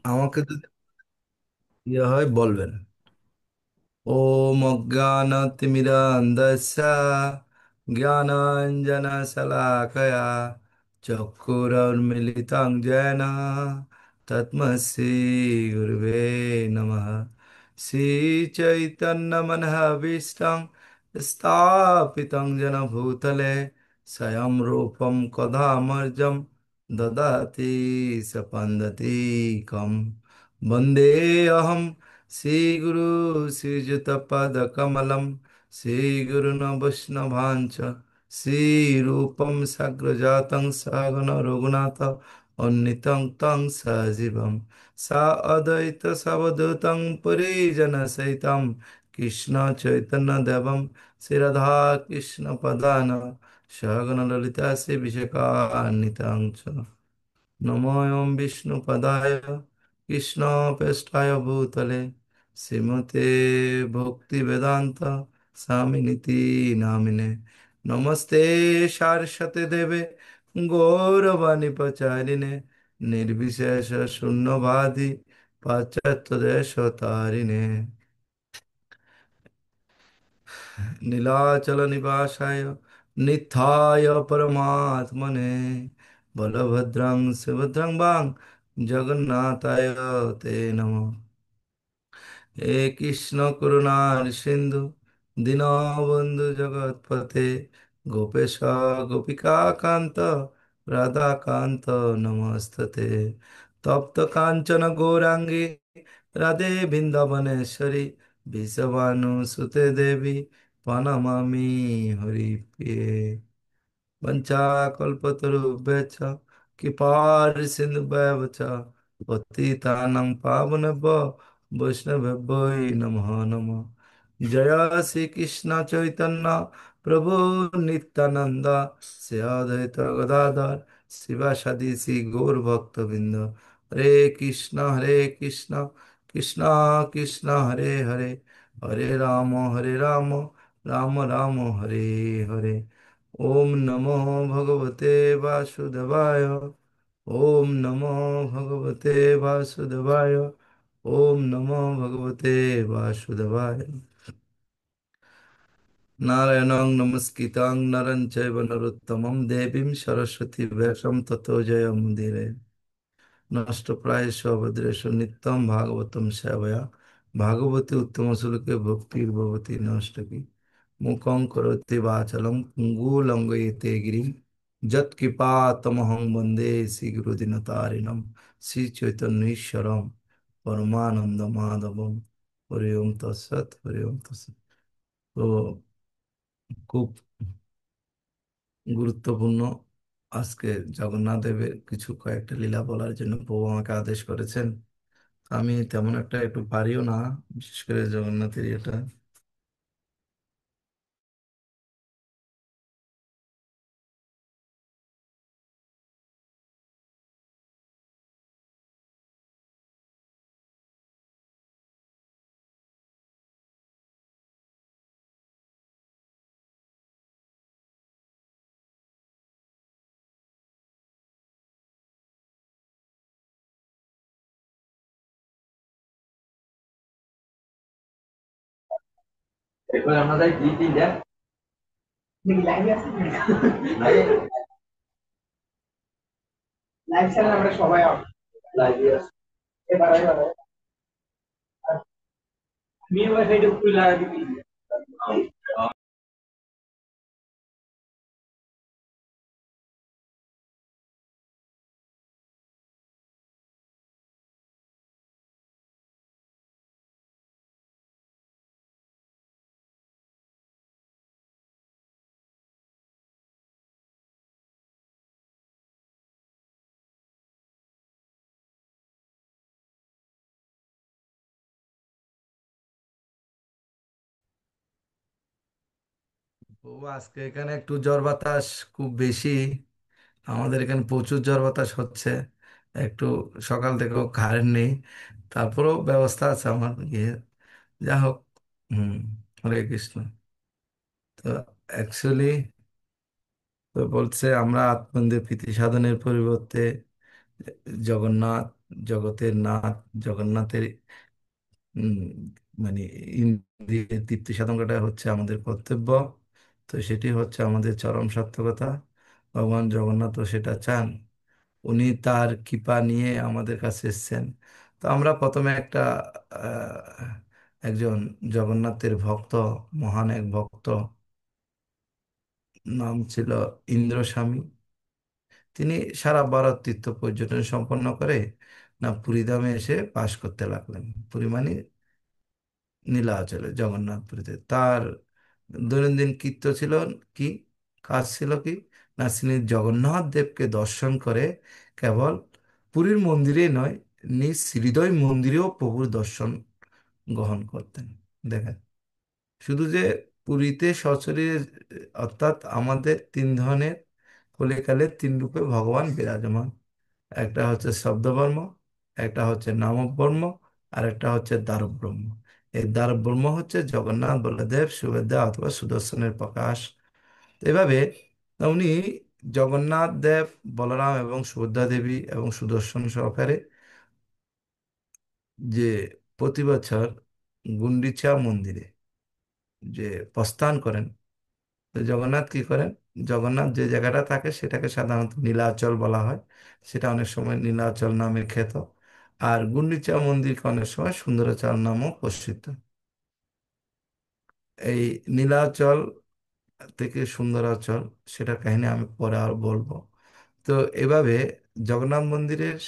আমাকে যদি ইয়ে হয় বলবেন। ওম অজ্ঞানতিমিরান্ধস্য জ্ঞানাঞ্জনশলাকয়া চক্ষুरुन्मीलितं येन तस्मै श्रीगुरवे नमः। श्रीचैतन्यमनोभीष्टं स्थापितं येन भूतले स्वयं रूपं कदा मर्जं ददाति सपन्दति वन्देऽहं श्रीगुरु श्रीयुतपदकमलं श्रीगुरुन् वैष्णवांश्च श्रीरूपं साग्रजातं सहगण रघुनाथ अन्नितं तं सजीवं सा अद्वैत सवधूतं परिजनसहितं कृष्ण चैतन्यदेवं श्रीराधा कृष्णपदान सहगण ललिता श्रीविशाखान्वितं च नमोऽयं विष्णुपदाय कृष्णप्रेष्ठाय भूतले श्रीमते भक्तिवेदान्त स्वामिनिति नामिने नमस्ते सारस्वते देवे गौरवाणी प्रचारिणे निर्विशेष शून्यवादी पाश्चात्यदेशतारिणे नीलाचल निवासाय नित्याय परमात्मने बलभद्रं सुभद्रं वां जगन्नाथाय ते नमः। हे कृष्ण करुणा सिंधु दीनबंधु जगतपते गोपेश गोपिका कांत राधा कांत नमस्तते तप्त कांचन गौरांगी राधे वृंदावनेश्वरी विषभानुसुते देवी प्रणमामि हरिप्रिये वञ्चाकल्पतरुभ्यश्च कृपासिन्धुभ्यः च पतितानां पावनेभ्यो वैष्णवेभ्यो नमः नमः। जय श्री कृष्ण चैतन्य प्रभु नित्यानंद श्री अद्वैत गदाधर शिवासादि श्री गौर भक्तवृंद हरे कृष्ण कृष्ण कृष्ण हरे हरे हरे राम राम राम हरे हरे। ओम नमो भगवते वासुदेवाय। ओम नमो भगवते वासुदेवाय। ओम नमो भगवते वासुदेवाय। नारायणं नमस्कृतं नरं चैव नरोत्तमं देवीं सरस्वती व्यासं ततो जयमुदीरये। नष्टप्रायेषु अभद्रेषु नित्यं भागवतं सेवया भागवते उत्तमश्लोके भक्तिर्भवति नष्टकी मूकं करोति वाचालं पुङ्गूलङ्घयते गिरिं यत्कृपातमहं वन्दे श्रीगुरुदिनतारिणं श्रीचैतन्येश्वरं परमानन्दमाधवं। हरि ओम तत्सत् हरि ओम तत्सत्। তো খুব গুরুত্বপূর্ণ আজকে জগন্নাথ দেবের কিছু কয়েকটা লীলা বলার জন্য প্রভু আমাকে আদেশ করেছেন। আমি তেমন একটা একটু পারিও না, বিশেষ করে জগন্নাথের এটা। এরপরে আমরা যাই দুই তিনটা লাইভে আছে লাইভ লাইভ চ্যানেল আমরা সবাই লাইভে আছে এবার এবার আমি ওয়াইফাইটা খুলে দিবি। প্রভু আজকে এখানে একটু ঝড় বাতাস খুব বেশি, আমাদের এখানে প্রচুর ঝড় বাতাস হচ্ছে। একটু সকাল থেকেও কারেন্ট নেই, তারপরেও ব্যবস্থা আছে আমার ইয়ে, যা হোক। হুম। হরে কৃষ্ণ। তো অ্যাকচুয়ালি তো বলছে আমরা আত্মন্দের প্রীতি সাধনের পরিবর্তে জগন্নাথ জগতের নাথ জগন্নাথের উম, মানে ইন্দ্রিয়ের তৃপ্তি সাধন করা হচ্ছে আমাদের কর্তব্য। তো সেটি হচ্ছে আমাদের চরম সার্থকতা। ভগবান জগন্নাথও সেটা চান। উনি তার কৃপা নিয়ে আমাদের কাছে এসেছেন। তো আমরা প্রথমে একজন জগন্নাথের ভক্ত, মহান এক ভক্ত, নাম ছিল ইন্দ্রস্বামী। তিনি সারা ভারত তীর্থ পর্যটন সম্পন্ন করে না পুরীধামে এসে বাস করতে লাগলেন। পুরী মানে নীলাচলে, জগন্নাথপুরীতে। তার দৈনন্দিন কৃত্য ছিল কি, কাজ ছিল কি, না তিনি জগন্নাথ দেবকে দর্শন করে কেবল পুরীর মন্দিরে নয়, নিজ হৃদয় মন্দিরেও প্রভুর দর্শন গ্রহণ করতেন। দেখেন, শুধু যে পুরীতে সশরীরে, অর্থাৎ আমাদের তিন ধরনের কলিকালে তিন রূপে ভগবান বিরাজমান। একটা হচ্ছে শব্দবর্ম, একটা হচ্ছে নামব্রহ্ম, আর একটা হচ্ছে দারুব্রহ্ম। এই দারুব্রহ্ম হচ্ছে জগন্নাথ, বলদেব, সুভদ্রা অথবা সুদর্শনের প্রকাশ। এভাবে উনি জগন্নাথ দেব, বলরাম এবং সুভদ্রা দেবী এবং সুদর্শন সহকারে যে প্রতি বছর গুন্ডিচা মন্দিরে যে প্রস্থান করেন, তো জগন্নাথ কি করেন, জগন্নাথ যে জায়গাটা থাকে সেটাকে সাধারণত নীলাচল বলা হয়। সেটা অনেক সময় নীলাচল নামে খ্যাত। আর গুন্ডিচা মন্দিরকে অনেক সময় সুন্দরাচল নামও প্রসিদ্ধ। এই নীলাচল থেকে সুন্দরাচল, সেটার কাহিনী আমি পরে আর বলবো। তো এভাবে জগন্নাথ মন্দিরের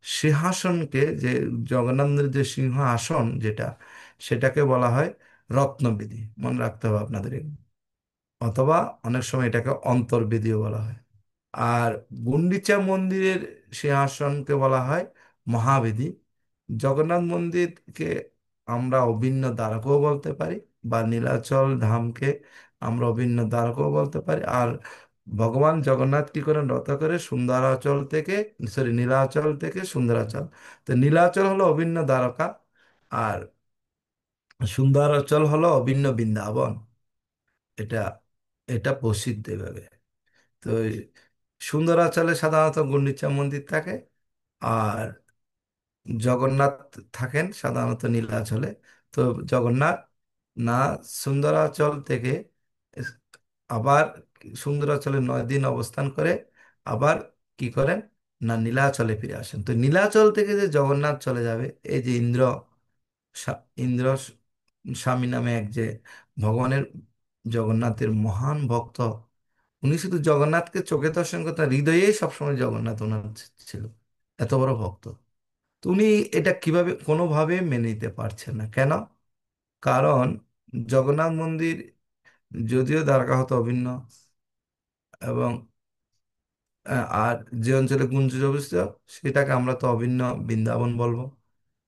সিংহাসনকে, যে জগন্নাথ মন্দিরের যে সিংহাসন যেটা, সেটাকে বলা হয় রত্নবেদী। মনে রাখতে হবে আপনাদের। অথবা অনেক সময় এটাকে অন্তর্বেদীও বলা হয়। আর গুন্ডিচা মন্দিরের সিংহাসনকে বলা হয় মহাবেদী। জগন্নাথ মন্দিরকে আমরা অভিন্ন দ্বারকও বলতে পারি, বা নীলাচল ধামকে আমরা অভিন্ন দ্বারকও বলতে পারি। আর ভগবান জগন্নাথ কি করেন, রথ করে সুন্দরাচল থেকে, সরি, নীলাচল থেকে সুন্দরাচল। তো নীলাচল হলো অভিন্ন দ্বারকা, আর সুন্দরাচল হলো অভিন্ন বৃন্দাবন। এটা এটা প্রসিদ্ধ এভাবে। তো এই সুন্দরাচলে সাধারণত গুন্ডিচা মন্দির থাকে, আর জগন্নাথ থাকেন সাধারণত নীলাচলে। তো জগন্নাথ না সুন্দরাচল থেকে এস- আবার সুন্দরাচলে 9 দিন অবস্থান করে আবার কি করেন, না নীলাচলে ফিরে আসেন। তো নীলাচল থেকে যে জগন্নাথ চলে যাবে, এই যে ইন্দ্র স্বামী নামে এক যে ভগবানের, জগন্নাথের মহান ভক্ত, উনি শুধু জগন্নাথকে চোখে দর্শন করতেন, হৃদয়েই সবসময় জগন্নাথ ওনার ছিল। এত বড় ভক্ত। তো উনি এটা কিভাবে কোনোভাবে মেনে নিতে পারছেন না। কেন? কারণ জগন্নাথ মন্দির যদিও দ্বারকা হতো অভিন্ন, এবং আর যে অঞ্চলে গুঞ্জ অবস্থিত সেটাকে আমরা তো অভিন্ন বৃন্দাবন বলবো।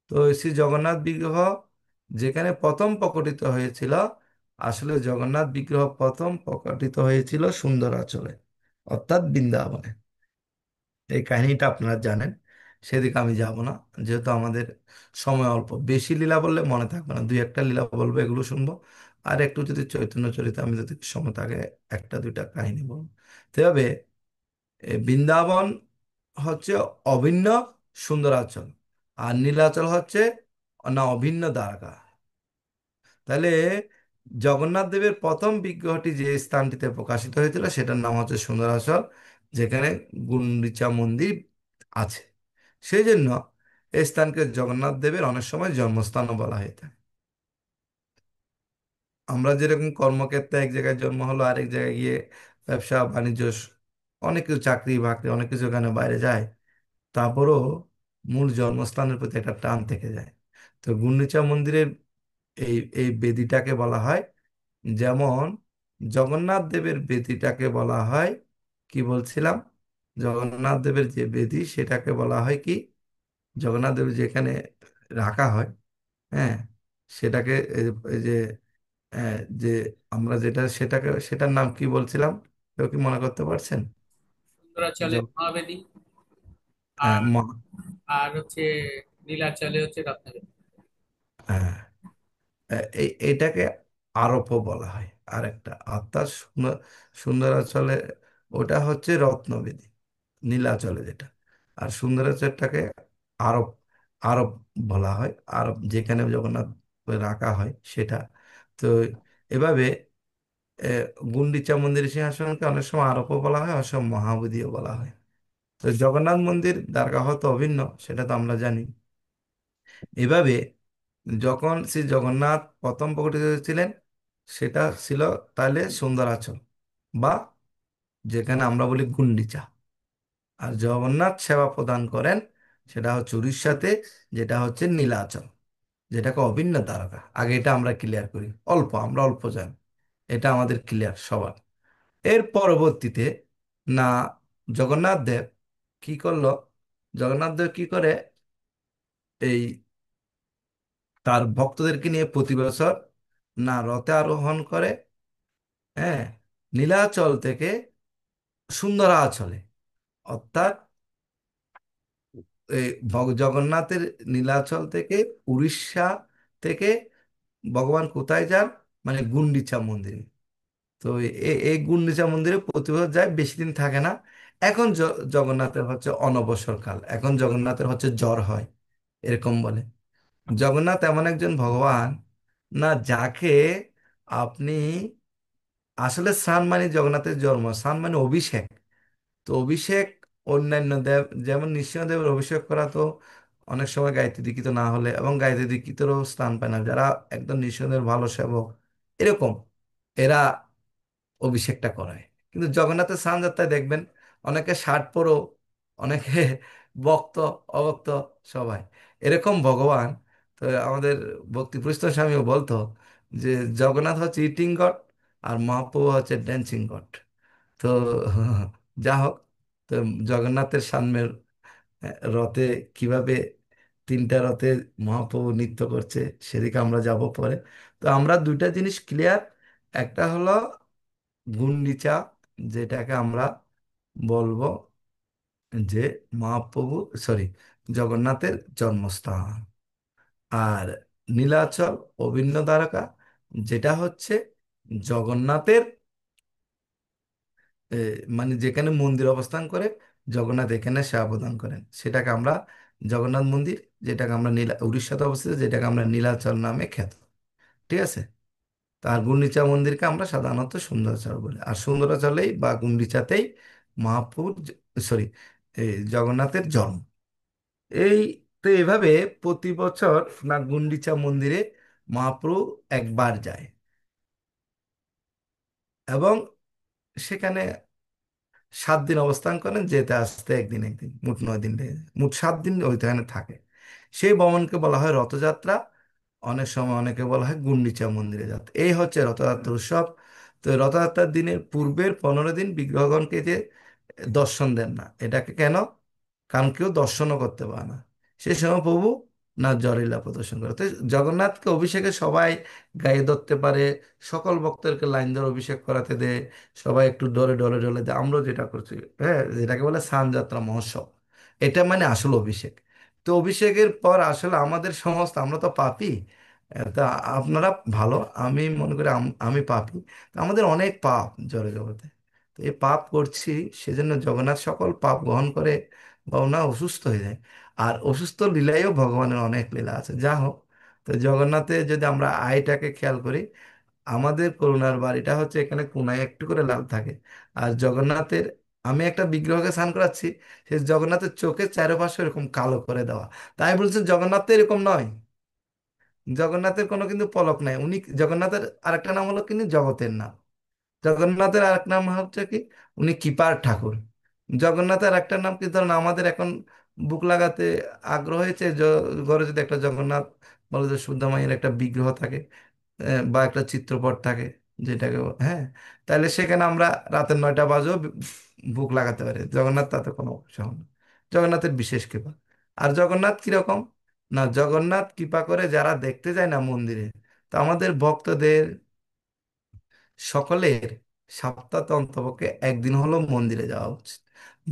তো শ্রী জগন্নাথ বিগ্রহ যেখানে প্রথম প্রকটিত হয়েছিল, আসলে জগন্নাথ বিগ্রহ প্রথম প্রকটিত হয়েছিল সুন্দরাচলে, অর্থাৎ বৃন্দাবনে। এই কাহিনীটা আপনারা জানেন, সেদিকে আমি যাব না, যেহেতু আমাদের সময় অল্প। বেশি লীলা বললে মনে থাকবে না, দুই একটা লীলা বলবো, এগুলো শুনবো। আর একটু যদি চৈতন্য চরিতে আমি যদি সময় থাকে, একটা দুইটা কাহিনী বলবো। তবে বৃন্দাবন হচ্ছে অভিন্ন সুন্দরাচল, আর নীলাচল হচ্ছে না অভিন্ন দ্বারকা। তাহলে জগন্নাথ দেবের প্রথম বিগ্রহটি যে স্থানটিতে প্রকাশিত হয়েছিল সেটার নাম হচ্ছে সুন্দরাচল, যেখানে গুন্ডিচা মন্দির আছে। সেই জন্য এই স্থানকে জগন্নাথ দেবের অনেক সময় জন্মস্থানও বলা হয়ে থাকে। আমরা যেরকম কর্মক্ষেত্রে এক জায়গায় জন্ম হলো, আরেক জায়গায় গিয়ে ব্যবসা বাণিজ্য, অনেক কিছু, চাকরি বাকরি, অনেক কিছু এখানে বাইরে যায়, তারপরও মূল জন্মস্থানের প্রতি একটা টান থেকে যায়। তো গুন্ডিচা মন্দিরের এই এই বেদিটাকে বলা হয়, যেমন জগন্নাথ দেবের বেদিটাকে বলা হয়, কি বলছিলাম, জগন্নাথ দেবের যে বেদি সেটাকে বলা হয় কি, জগন্নাথ দেবের যেখানে রাখা হয়, হ্যাঁ, সেটাকে এই যে যে আমরা যেটা সেটাকে, সেটার নাম কি বলছিলাম, কেউ কি মনে করতে পারছেন? উত্তরাঞ্চলে জ- মহাবেদী। হ্যাঁ, আর আর হচ্ছে নীলাচলে হচ্ছে রত্নাবেদী। হ্যাঁ, এইটাকে আরোপও বলা হয় আরেকটা, অর্থাৎ সুন্দরাচলে ওটা হচ্ছে রত্নবেদী, নীলাচলে যেটা। আর সুন্দরাচলটাকে আরব, আরব বলা হয়, আরব যেখানে জগন্নাথ রাখা হয় সেটা। তো এভাবে এ, গুন্ডিচা মন্দিরের সিংহাসনকে অনেক সময় আরবও বলা হয়, অনেক সময় মহাবোধিও বলা হয়। তো জগন্নাথ মন্দির দ্বারকা তো অভিন্ন, সেটা তো আমরা জানি। এভাবে যখন শ্রী জগন্নাথ প্রথম প্রকটিত হয়েছিলেন, সেটা ছিল তাহলে সুন্দরাচল, বা যেখানে আমরা বলি গুন্ডিচা। আর জগন্নাথ সেবা প্রদান করেন সেটা হচ্ছে উড়িষ্যাতে, যেটা হচ্ছে নীলাচল, যেটাকে অভিন্ন দ্বারকা। আগে এটা আমরা ক্লিয়ার করি, আমরা অল্প জানি, এটা আমাদের ক্লিয়ার সবার। এর পরবর্তীতে না, জগন্নাথ দেব কি করলো, জগন্নাথ দেব কি করে, এই তার ভক্তদেরকে নিয়ে প্রতি বছর না রথে আরোহণ করে, হ্যাঁ, নীলাচল থেকে সুন্দরাচলে, অর্থাৎ এই জগন্নাথের নীলাচল থেকে, উড়িষ্যা থেকে ভগবান কোথায় যান, মানে গুন্ডিচা মন্দিরে। তো এই গুন্ডিচা মন্দিরে প্রতি বছর যায়, বেশি দিন থাকে না। এখন জগন্নাথের হচ্ছে অনবসর কাল, এখন জগন্নাথের হচ্ছে জ্বর হয়, এরকম বলে। জগন্নাথ এমন একজন ভগবান, না যাকে আপনি, আসলে স্নান মানে জগন্নাথের জন্ম, স্নান মানে অভিষেক। তো অভিষেক অন্যান্য দেব, যেমন নৃসিংহদেবের অভিষেক করা তো অনেক সময় গায়ত্রী দীক্ষিত না হলে, এবং গায়ত্রী দীক্ষিতেরও স্থান পায় না, যারা একদম নৃসিংহদেবের ভালো সেবক এরকম, এরা অভিষেকটা করায়। কিন্তু জগন্নাথের স্নান যাত্রায় দেখবেন অনেকে শার্ট পরো, অনেকে ভক্ত অভক্ত সবাই এরকম ভগবান। তো আমাদের ভক্তিপুরিস্ত স্বামীও বলতো যে জগন্নাথ হচ্ছে ইটিং গড, আর মহাপ্রভু হচ্ছে ড্যান্সিং গড। তো যা হোক, তো জগন্নাথের সামনের রথে কিভাবে তিনটা রথে মহাপ্রভু নৃত্য করছে সেদিকে আমরা যাব পরে। তো আমরা দুইটা জিনিস ক্লিয়ার, একটা হলো গুন্ডিচা, যেটাকে আমরা বলবো যে মহাপ্রভু, সরি, জগন্নাথের জন্মস্থান। আর নীলাচল অভিন্ন দ্বারকা, যেটা হচ্ছে জগন্নাথের এ, মানে যেখানে মন্দির অবস্থান করে জগন্নাথ এখানে সেবা প্রদান করেন, সেটাকে আমরা জগন্নাথ মন্দির, যেটাকে আমরা উড়িষ্যাতে অবস্থিত, যেটাকে আমরা নীলাচল নামে খ্যাত। ঠিক আছে। তার গুন্ডিচা মন্দিরকে আমরা সাধারণত সুন্দরাচল বলি, আর সুন্দরাচলেই বা গুন্ডিচাতেই মহাপ্রভুর, সরি, জগন্নাথের জন্ম। এই, তো এইভাবে প্রতি বছর না গুন্ডিচা মন্দিরে মহাপ্রভু একবার যায়, এবং সেখানে 7 দিন অবস্থান করেন, যেতে আসতে একদিন একদিন, মোট 9 দিন লেগে যায়। মোট 7 দিন ওইখানে থাকে। সেই ভ্রমণকে বলা হয় রথযাত্রা, অনেক সময় অনেকে বলা হয় গুন্ডিচা মন্দিরে যাত্রা। এই হচ্ছে রথযাত্রা উৎসব। তো এই রথযাত্রার দিনের পূর্বের 15 দিন বিগ্রহগণকে যে দর্শন দেন না, এটাকে কেন, কারণ কেউ দর্শনও করতে পারে না সেই সময় প্রভু না জয়লীলা প্রদর্শন করে। তো জগন্নাথকে অভিষেকে সবাই গায়ে ধরতে পারে, সকল ভক্তদেরকে লাইন ধরে অভিষেক করাতে দেয়, সবাই একটু ডলে ডলে ডলে দেয়, আমরা যেটা করছি, হ্যাঁ, যেটাকে বলে স্নানযাত্রা মহোৎসব, এটা মানে আসল অভিষেক। তো অভিষেকের পর আসলে আমাদের সমস্ত, আমরা তো পাপী, তা আপনারা ভালো, আমি মনে করি আমি পাপী। তো আমাদের অনেক পাপ জড়ে জগতে, তো এই পাপ করছি, সেজন্য জগন্নাথ সকল পাপ গ্রহণ করে বা ওনা অসুস্থ হয়ে যায়। আর অসুস্থ লীলায়ও ভগবানের অনেক লীলা আছে, যা হোক। তো জগন্নাথে যদি আমরা আয়টাকে খেয়াল করি, আমাদের করুণার বাড়িটা হচ্ছে এখানে কোনায় একটু করে লাল থাকে। আর জগন্নাথের, আমি একটা বিগ্রহকে স্নান করাচ্ছি, সে জগন্নাথের চোখের চারপাশে এরকম কালো করে দেওয়া। তাই বলছে জগন্নাথ তো এরকম নয়, জগন্নাথের কোনো কিন্তু পলক নাই। উনি জগন্নাথের আরেকটা নাম হলো কিন্তু জগতের নাম। জগন্নাথের আরেক নাম হচ্ছে কি, উনি কৃপার ঠাকুর। জগন্নাথের একটা নাম কি, ধরুন আমাদের এখন বুক লাগাতে আগ্রহ হয়েছে, ঘরে যদি একটা জগন্নাথ বলদেব সুদ্দামাইয়ের একটা বিগ্রহ থাকে, বা একটা চিত্রপট থাকে, যেটাকে হ্যাঁ, তাহলে সেখানে আমরা রাতের 9টা বাজেও বুক লাগাতে পারি। জগন্নাথ তাতে কোনো সমস্যা হয় না, জগন্নাথের বিশেষ কৃপা। আর জগন্নাথ কিরকম, না জগন্নাথ কৃপা করে যারা দেখতে যায় না মন্দিরে, তো আমাদের ভক্তদের সকলের সপ্তাহে অন্তপক্ষে একদিন হলো মন্দিরে যাওয়া উচিত।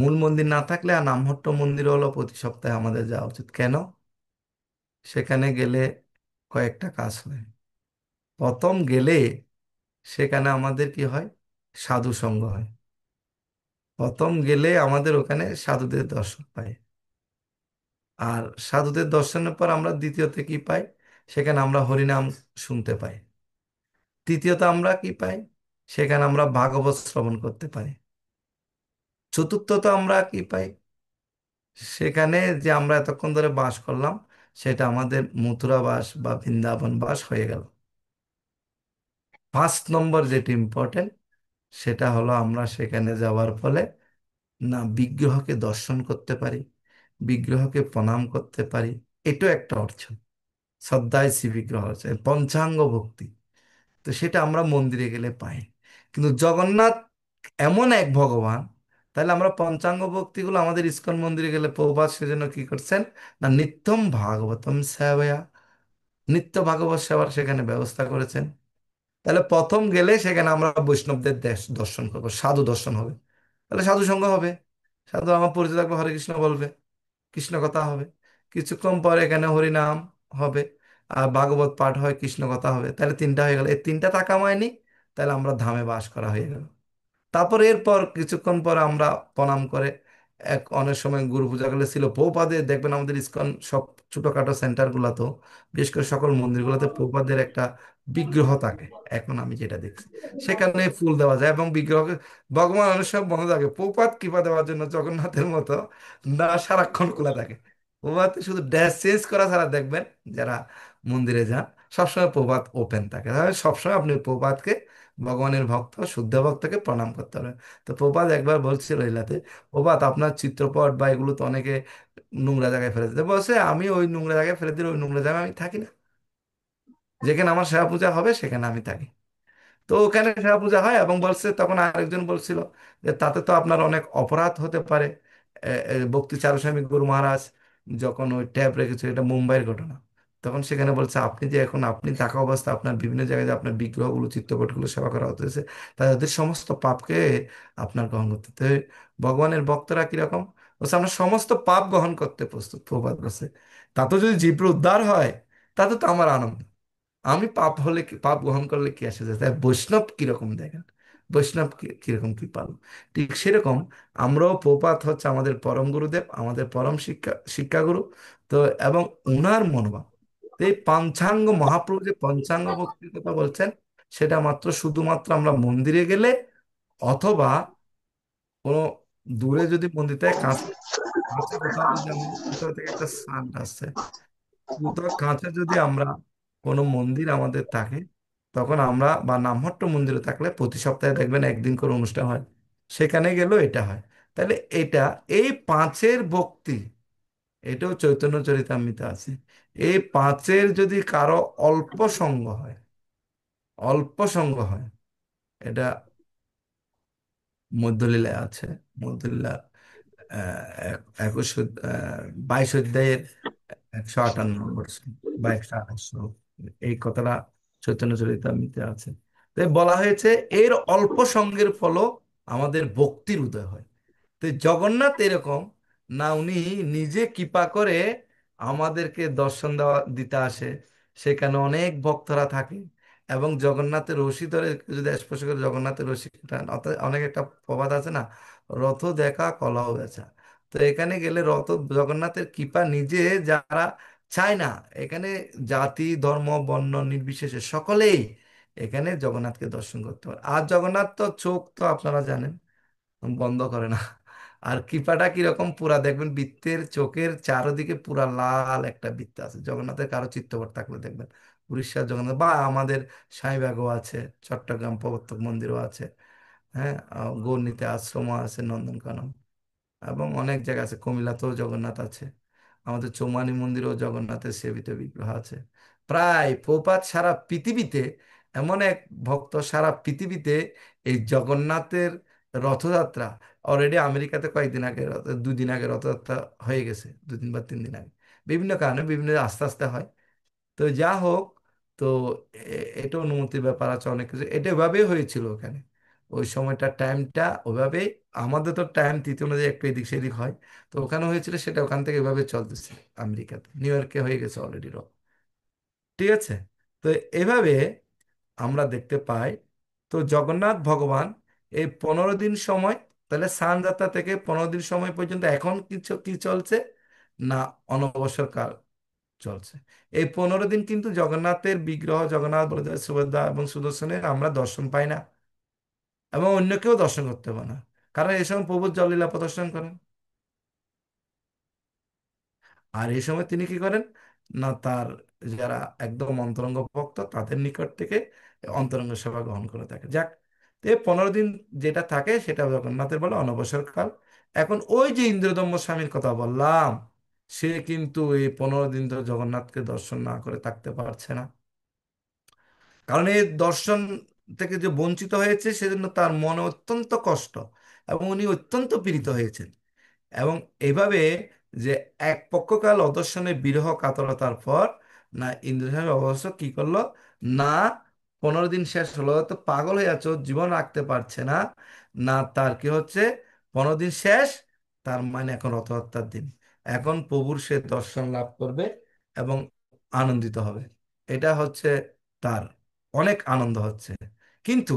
মূল মন্দির না থাকলে আর নামহট্ট মন্দির হলো প্রতি সপ্তাহে আমাদের যাওয়া উচিত। কেন? সেখানে গেলে কয়েকটা কাজ হয়। প্রথম গেলে সেখানে আমাদের কি হয়, সাধু সঙ্গ হয়। প্রথম গেলে আমাদের ওখানে সাধুদের দর্শন পায়। আর সাধুদের দর্শনের পর আমরা দ্বিতীয়তে কি পাই? সেখানে আমরা হরিনাম শুনতে পাই। তৃতীয়ত আমরা কি পাই? সেখানে আমরা ভাগবত শ্রবণ করতে পারি। চতুর্থত আমরা কি পাই? সেখানে যে আমরা এতক্ষণ ধরে বাস করলাম, সেটা আমাদের মথুরা বাস বা বৃন্দাবন বাস হয়ে গেল। 5 নম্বর যেটি ইম্পর্টেন্ট, সেটা হলো আমরা সেখানে যাওয়ার ফলে না বিগ্রহকে দর্শন করতে পারি, বিগ্রহকে প্রণাম করতে পারি। এটাও একটা অর্জন। শ্রদ্ধায় শ্রী বিগ্রহ আছে পঞ্চাঙ্গ ভক্তি, তো সেটা আমরা মন্দিরে গেলে পাই। কিন্তু জগন্নাথ এমন এক ভগবান, তাহলে আমরা পঞ্চাঙ্গ ভক্তিগুলো আমাদের ইসকন মন্দিরে গেলে প্রভুপাদ সেজন্য কি করছেন, না নিত্যম ভাগবতম সেবয়া, নিত্য ভাগবত সেবার সেখানে ব্যবস্থা করেছেন। তাহলে প্রথম গেলে সেখানে আমরা বৈষ্ণবদের দেশ দর্শন করবো, সাধু দর্শন হবে। তাহলে সাধু সঙ্গ হবে, সাধু আমার পরিচয় থাকবে, হরে কৃষ্ণ বলবে, কৃষ্ণ কথা হবে। কিছুক্ষণ পর এখানে হরিনাম হবে, আর ভাগবত পাঠ হয়, কৃষ্ণ কথা হবে। তাহলে তিনটা হয়ে গেল, এই তিনটা টাকা মায়নি, তাহলে আমরা ধামে বাস করা হয়ে গেল। তারপর এরপর কিছুক্ষণ পর আমরা প্রণাম করে অনেক সময় গুরু পূজা করলে ছিল প্রভুপাদের, দেখবেন আমাদের ইসকন সব ছোটখাটো সেন্টার গুলাতেও, বিশেষ করে সকল মন্দিরগুলোতে প্রভুপাদের একটা বিগ্রহ থাকে। এখন আমি যেটা দেখছি, সেখানে ফুল দেওয়া যায় এবং বিগ্রহকে ভগবান অনেক সময় বন্ধ থাকে প্রভুপাদ কৃপা দেওয়ার জন্য, জগন্নাথের মতো না সারাক্ষণ খোলা থাকে। প্রভাত শুধু ড্রেস চেঞ্জ করা ছাড়া দেখবেন যারা মন্দিরে যান, সবসময় প্রভাত ওপেন থাকে। তাহলে সবসময় আপনি প্রভাতকে, ভগবানের ভক্ত শুদ্ধ ভক্তকে প্রণাম করতে হবে। তো প্রভাত একবার বলছিল লীলাতে, প্রভাত আপনার চিত্রপট বা এগুলো তো অনেকে নোংরা জায়গায় ফেলে দিতে বলছে, আমি ওই নোংরা জায়গায় ফেলে দিলে ওই নোংরা জায়গায় আমি থাকি না, যেখানে আমার সেবা পূজা হবে সেখানে আমি থাকি। তো ওখানে সেবা পূজা হয় এবং বলছে, তখন আরেকজন বলছিল যে তাতে তো আপনার অনেক অপরাধ হতে পারে। ভক্তি চারুস্বামী গুরু মহারাজ যখন ওই ট্যাব রেখেছে, এটা মুম্বাইয়ের ঘটনা, তখন সেখানে বলছে আপনি যে এখন আপনি থাকা অবস্থা আপনার বিভিন্ন জায়গায় যে আপনার বিগ্রহগুলো চিত্রপটগুলো সেবা করা হতেছে, তাদের সমস্ত পাপকে আপনার গ্রহণ করতে তো ভগবানের ভক্তরা কিরকম বলছে, আমরা সমস্ত পাপ গ্রহণ করতে প্রস্তুত। প্রবাদ বলছে তাতে যদি জীবের উদ্ধার হয়, তাতে তো আমার আনন্দ। আমি পাপ হলে পাপ গ্রহণ করলে কি আসে যায়, তাই বৈষ্ণব কিরকম দেখেন, বৈষ্ণব কিরকম কি পালন। ঠিক সেরকম আমরাও, প্রপাত হচ্ছে আমাদের পরম গুরুদেব, আমাদের পরম শিক্ষাগুরু। তো এবং উনার মনোভাব, তো এই পঞ্চাঙ্গ মহাপ্রভু যে পঞ্চাঙ্গ ভক্তির কথা বলছেন, সেটা মাত্র শুধুমাত্র আমরা মন্দিরে গেলে, অথবা কোনো দূরে যদি মন্দির থেকে কাছে, কাছে কোথাও যদি আমি কোথাও থেকে একটা স্থান আসছে, কোথাও কাছে যদি আমরা কোনো মন্দির আমাদের থাকে, তখন আমরা বা নামহট্ট মন্দিরে থাকলে প্রতি সপ্তাহে দেখবেন একদিন করে অনুষ্ঠান হয়, সেখানে গেলেও এটা হয়। তাহলে এটা, এই পাঁচের ভক্তি, এটাও চৈতন্য চরিতামৃতে আছে। এই পাঁচের যদি কারো অল্প সঙ্গ হয়, অল্প সঙ্গ হয়, এটা মধ্যলীলায় আছে। মধ্যলীলা 22 অধ্যায়ের 158 নম্বর বা 128, এই কথাটা চৈতন্য চরিতামৃতে আছে। তাই বলা হয়েছে এর অল্প সঙ্গের ফলও আমাদের ভক্তির উদয় হয়। তো জগন্নাথ এরকম না, উনি নিজে কৃপা করে আমাদেরকে দর্শন দেওয়া দিতে আসে, সেখানে অনেক ভক্তরা থাকে এবং জগন্নাথের রশি ধরে যদি স্পর্শ করে জগন্নাথের রশি টান, অর্থাৎ অনেক একটা প্রবাদ আছে না, রথ দেখা কলাও বেচা। তো এখানে গেলে রথ, জগন্নাথের কৃপা নিজে, যারা চায় না, এখানে জাতি ধর্ম বর্ণ নির্বিশেষে সকলেই এখানে জগন্নাথকে দর্শন করতে পারে। আর জগন্নাথ তো চোখ তো আপনারা জানেন বন্ধ করে না। আর কৃপাটা কিরকম, পুরা দেখবেন বৃত্তের চোখের চারদিকে পুরা লাল একটা বৃত্ত আছে। জগন্নাথের কারো চিত্রপট থাকলে দেখবেন, উড়িষ্যার জগন্নাথ বা আমাদের শাহীবাগও আছে, চট্টগ্রাম প্রবর্তক মন্দিরও আছে, হ্যাঁ, গৌরনীতে আশ্রমও আছে, নন্দনকানন এবং অনেক জায়গা আছে, কুমিল্লাতেও জগন্নাথ আছে, আমাদের চৌমানি মন্দিরেও জগন্নাথের সেবিত বিগ্রহ আছে। প্রায় প্রপাত সারা পৃথিবীতে এমন এক ভক্ত, সারা পৃথিবীতে এই জগন্নাথের রথযাত্রা, অলরেডি আমেরিকাতে কয়েকদিন আগে 2 দিন আগে রথযাত্রা হয়ে গেছে, 2 দিন বা 3 দিন আগে, বিভিন্ন কারণে বিভিন্ন আস্তে আস্তে হয়। তো যা হোক, তো এটা অনুমতির ব্যাপার আছে অনেক কিছু, এটা এভাবেই হয়েছিল ওখানে, ওই সময়টা টাইমটা ওইভাবেই। আমাদের তো টাইম তৃতীয় অনুযায়ী একটু এদিক সেদিক হয়, তো ওখানে হয়েছিল সেটা ওখান থেকে এভাবে চলতেছে। আমেরিকাতে নিউ ইয়র্কে হয়ে গেছে অলরেডি, ঠিক আছে। তো এভাবে আমরা দেখতে পাই, তো জগন্নাথ ভগবান এই 15 দিন সময়, তাহলে স্নান যাত্রা থেকে 15 দিন সময় পর্যন্ত এখন কিছু কি চলছে, না অনবসর কাল চলছে। এই 15 দিন কিন্তু জগন্নাথের বিগ্রহ, জগন্নাথ, বলদেব, সুভদ্রা এবং সুদর্শনের আমরা দর্শন পাই না, এবং অন্য কেউ দর্শন করতে পারে না, কারণ এই সময় প্রভুর জললীলা প্রদর্শন করেন। আর এই সময় তিনি কি করেন, না তার যারা একদম অন্তরঙ্গ ভক্ত তাদের নিকট থেকে অন্তরঙ্গ সেবা গ্রহণ করে থাকে। যাক, তো এই 15 দিন যেটা থাকে সেটা জগন্নাথের বলে অনবসর কাল। এখন ওই যে ইন্দ্রদম্ব স্বামীর কথা বললাম, সে কিন্তু এই 15 দিন ধরে জগন্নাথকে দর্শন না করে থাকতে পারছে না, কারণ এই দর্শন থেকে যে বঞ্চিত হয়েছে সেজন্য তার মনে অত্যন্ত কষ্ট, এবং উনি অত্যন্ত পীড়িত হয়েছেন। এবং এইভাবে যে এক পক্ষকাল অদর্শনে বিরহ কাতরতার পর, না ইন্দ্রস্বামী অবশ্য কি করলো, না 15 দিন শেষ হলো তো পাগল হয়ে আছো, জীবন রাখতে পারছে না, না তার কি হচ্ছে, 15 দিন শেষ, তার মানে এখন রথযাত্রার দিন, এখন প্রভুর সে দর্শন লাভ করবে এবং আনন্দিত হবে। এটা হচ্ছে তার অনেক আনন্দ হচ্ছে। কিন্তু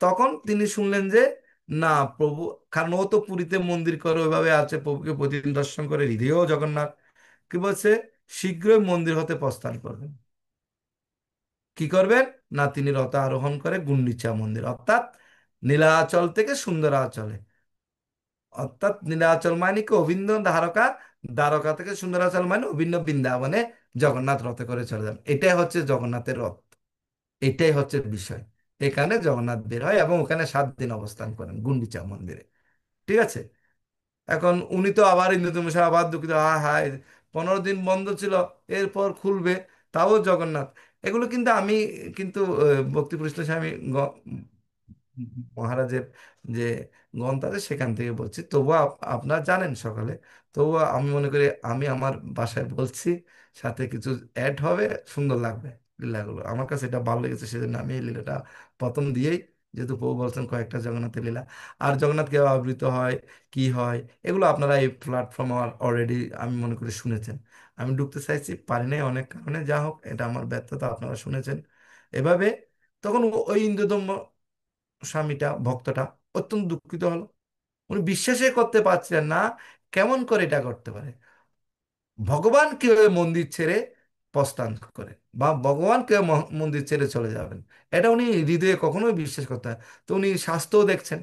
তখন তিনি শুনলেন যে না প্রভু, কারণ ও তো পুরীতে মন্দির করে ওইভাবে আছে, প্রভুকে প্রতিদিন দর্শন করে, হৃদয়েও জগন্নাথ, কি বলছে, শীঘ্রই মন্দির হতে প্রস্থান করবেন। কি করবেন, না তিনি রথ আরোহণ করে গুন্ডিচা মন্দির, অর্থাৎ নীলাচল থেকে সুন্দরাচলে, অর্থাৎ নীলাচল মানে কি অভিন্ন দ্বারকা, দ্বারকা থেকে সুন্দরাচল মানে অভিন্ন বৃন্দাবনে জগন্নাথ রথে করে চলে যান। এটাই হচ্ছে জগন্নাথের রথ, এটাই হচ্ছে বিষয়। এখানে জগন্নাথ বের হয় এবং ওখানে 7 দিন অবস্থান করেন গুন্ডিচা মন্দিরে। ঠিক আছে। এখন উনি তো আবার ইন্দ্রধনুষ মশাই আবার দুঃখিত, হা হায় 15 দিন বন্ধ ছিল, এরপর খুলবে, তাও জগন্নাথ। এগুলো কিন্তু আমি কিন্তু ভক্তিপুরিষ্ট স্বামী মহারাজের যে গ্রন্থ আছে সেখান থেকে বলছি, তবুও আপনারা জানেন সকালে, তবুও আমি মনে করি আমি আমার বাসায় বলছি, সাথে কিছু অ্যাড হবে, সুন্দর লাগবে লীলাগুলো। আমার কাছে এটা ভালো লেগেছে, সেজন্য আমি এই লীলাটা প্রথম দিয়েই, যেহেতু প্রভু বলছেন কয়েকটা জগন্নাথের লীলা, আর জগন্নাথ কিভাবে আবৃত হয়, কি হয়, এগুলো আপনারা এই প্ল্যাটফর্ম অলরেডি আমি মনে করি শুনেছেন। আমি ঢুকতে চাইছি পারি নাই অনেক কারণে, যা হোক এটা আমার ব্যর্থতা, আপনারা শুনেছেন এভাবে। তখন ওই ইন্দ্রদম্ব স্বামীটা, ভক্তটা অত্যন্ত দুঃখিত হলো, উনি বিশ্বাসই করতে পারছিলেন না, কেমন করে এটা করতে পারে, ভগবান কিভাবে মন্দির ছেড়ে প্রস্থান করে, বা ভগবান কিভাবে মন্দির ছেড়ে চলে যাবেন, এটা উনি হৃদয়ে কখনোই বিশ্বাস করতে না। তো উনি শাস্ত্রও দেখছেন,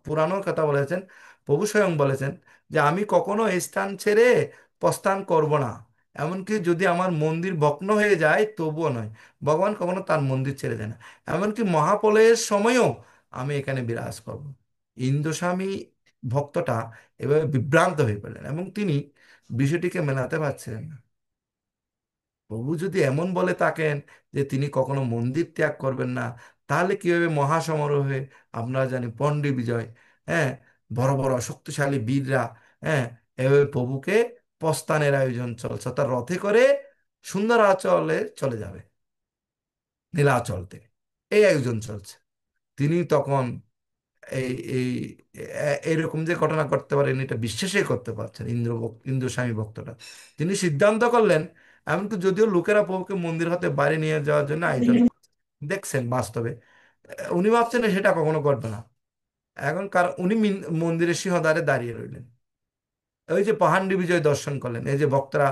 পুরাণের কথা বলেছেন, প্রভু স্বয়ং বলেছেন যে আমি কখনো এই স্থান ছেড়ে প্রস্থান করব না, এমনকি যদি আমার মন্দির ভগ্ন হয়ে যায় তবুও নয়। ভগবান কখনো তার মন্দির ছেড়ে দেয় না, এমনকি মহাপ্রলয়ের সময়ও আমি এখানে বিরাজ করব। ইন্দ্রস্বামী ভক্তটা এভাবে বিভ্রান্ত হয়ে পড়লেন, এবং তিনি বিষয়টিকে মেলাতে পারছিলেন না। প্রভু যদি এমন বলে থাকেন যে তিনি কখনো মন্দির ত্যাগ করবেন না, তাহলে কিভাবে মহাসমারোহে, আমরা জানি পণ্ডী বিজয়, হ্যাঁ, বড় বড় শক্তিশালী বীররা, হ্যাঁ, এভাবে প্রভুকে প্রস্থানের আয়োজন চলছে, অর্থাৎ রথে করে সুন্দরাচলে চলে যাবে, নীলাচল থেকে এই আয়োজন চলছে। তিনি তখন এই এই এরকম যে ঘটনা করতে পারেন এটা বিশ্বাসই করতে পারছেন ইন্দ্রস্বামী ভক্তটা। তিনি সিদ্ধান্ত করলেন, এমনকি যদিও লোকেরা প্রভুকে মন্দির হতে বাইরে নিয়ে যাওয়ার জন্য আয়োজন দেখছেন বাস্তবে, উনি ভাবছেন না সেটা কখনো ঘটবে না। এখন কারণ উনি মন্দিরের সিংহদ্বারে দাঁড়িয়ে রইলেন, ওই যে পাহান্ডি বিজয় দর্শন করলেন, এই যে ভক্তরা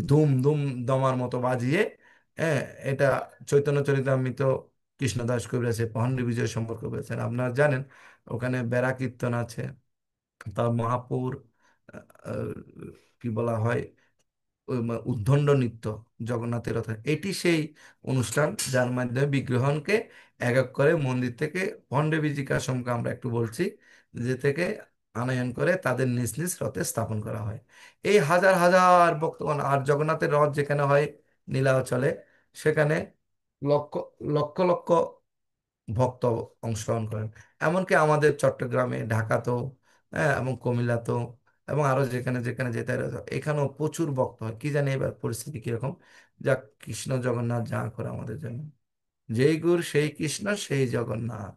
ধুম ধুম দমার মতো বাজিয়ে, হ্যাঁ, এটা চৈতন্য চরিতামৃত কৃষ্ণদাস কবিরাজ এই পাহান্ডি বিজয় সম্পর্কে বলেছেন, আপনারা জানেন। ওখানে বেড়া কীর্তন আছে, তার মহাপুর, আহ, আহ, কি বলা হয়, ওই উদ্দণ্ড নৃত্য, জগন্নাথের রথে, এটি সেই অনুষ্ঠান যার মাধ্যমে বিগ্রহণকে এক এক করে মন্দির থেকে, ভণ্ডেবিজিকা সম্পর্কে আমরা একটু বলছি, যে থেকে আনয়ন করে তাদের নিজ নিজ রথে স্থাপন করা হয়। এই হাজার হাজার ভক্তগণ, আর জগন্নাথের রথ যেখানে হয় নীলাচলে, সেখানে লক্ষ লক্ষ লক্ষ ভক্ত অংশগ্রহণ করেন। এমনকি আমাদের চট্টগ্রামে, ঢাকাতেও, হ্যাঁ, এবং কুমিল্লাতেও, এবং আরো যেখানে যেখানে যেতে, এখানেও প্রচুর ভক্ত হয়। কি জানি এবার পরিস্থিতি কিরকম, যা কৃষ্ণ জগন্নাথ যা করে আমাদের জন্য, যেই গুর সেই কৃষ্ণ সেই জগন্নাথ,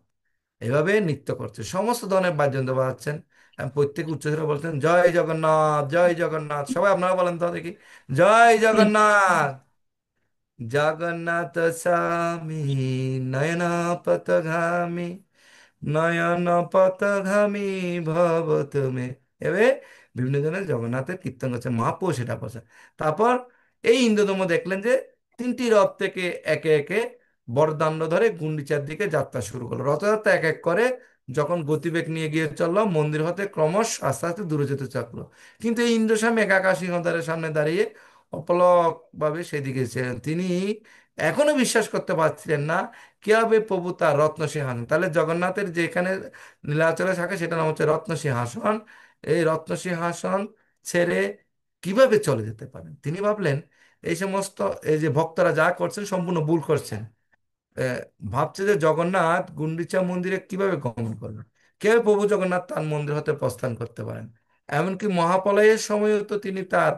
এভাবে নৃত্য করছে, সমস্ত ধরনের বাদ্যযন্ত্র বাজাচ্ছেন, এবং প্রত্যেক উচ্চস্বরে বলছেন জয় জগন্নাথ জয় জগন্নাথ। সবাই আপনারা বলেন তো দেখি, জয় জগন্নাথ, জগন্নাথ স্বামী নয়ন পথগামী, নয়ন পথগামী ভব তুমি। এবে বিভিন্ন জনের জগন্নাথের কীর্তন করছে, মহাপ্রভু সেটা করছে। তারপর এই ইন্দ্রদম্ভ দেখলেন যে তিনটি রথ থেকে একে একে বড়দাণ্ড ধরে গুন্ডিচার দিকে যাত্রা শুরু করলো। রথযাত্রা এক এক করে যখন গতিবেগ নিয়ে গিয়ে চললো, মন্দির হতে ক্রমশ আস্তে আস্তে দূরে যেতে থাকলো। কিন্তু এই ইন্দ্রস্বামী একাকা সিংহদ্বারের সামনে দাঁড়িয়ে অপলক ভাবে সেদিকে ছিলেন। তিনি এখনো বিশ্বাস করতে পারছিলেন না কিভাবে প্রভু তার রত্ন সিংহাসন, তাহলে জগন্নাথের যেখানে নীলাচলে থাকে সেটা নাম হচ্ছে রত্ন সিংহাসন, এই রত্ন সিংহাসন ছেড়ে কিভাবে চলে যেতে পারেন। তিনি ভাবলেন এই সমস্ত এই যে ভক্তরা যা করছেন সম্পূর্ণ ভুল করছেন। আহ, ভাবছে যে জগন্নাথ গুন্ডিচা মন্দিরে কিভাবে গমন করলেন, কিভাবে প্রভু জগন্নাথ তার মন্দির হতে প্রস্থান করতে পারেন। এমনকি মহাপ্রলয়ের সময়ও তো তিনি তার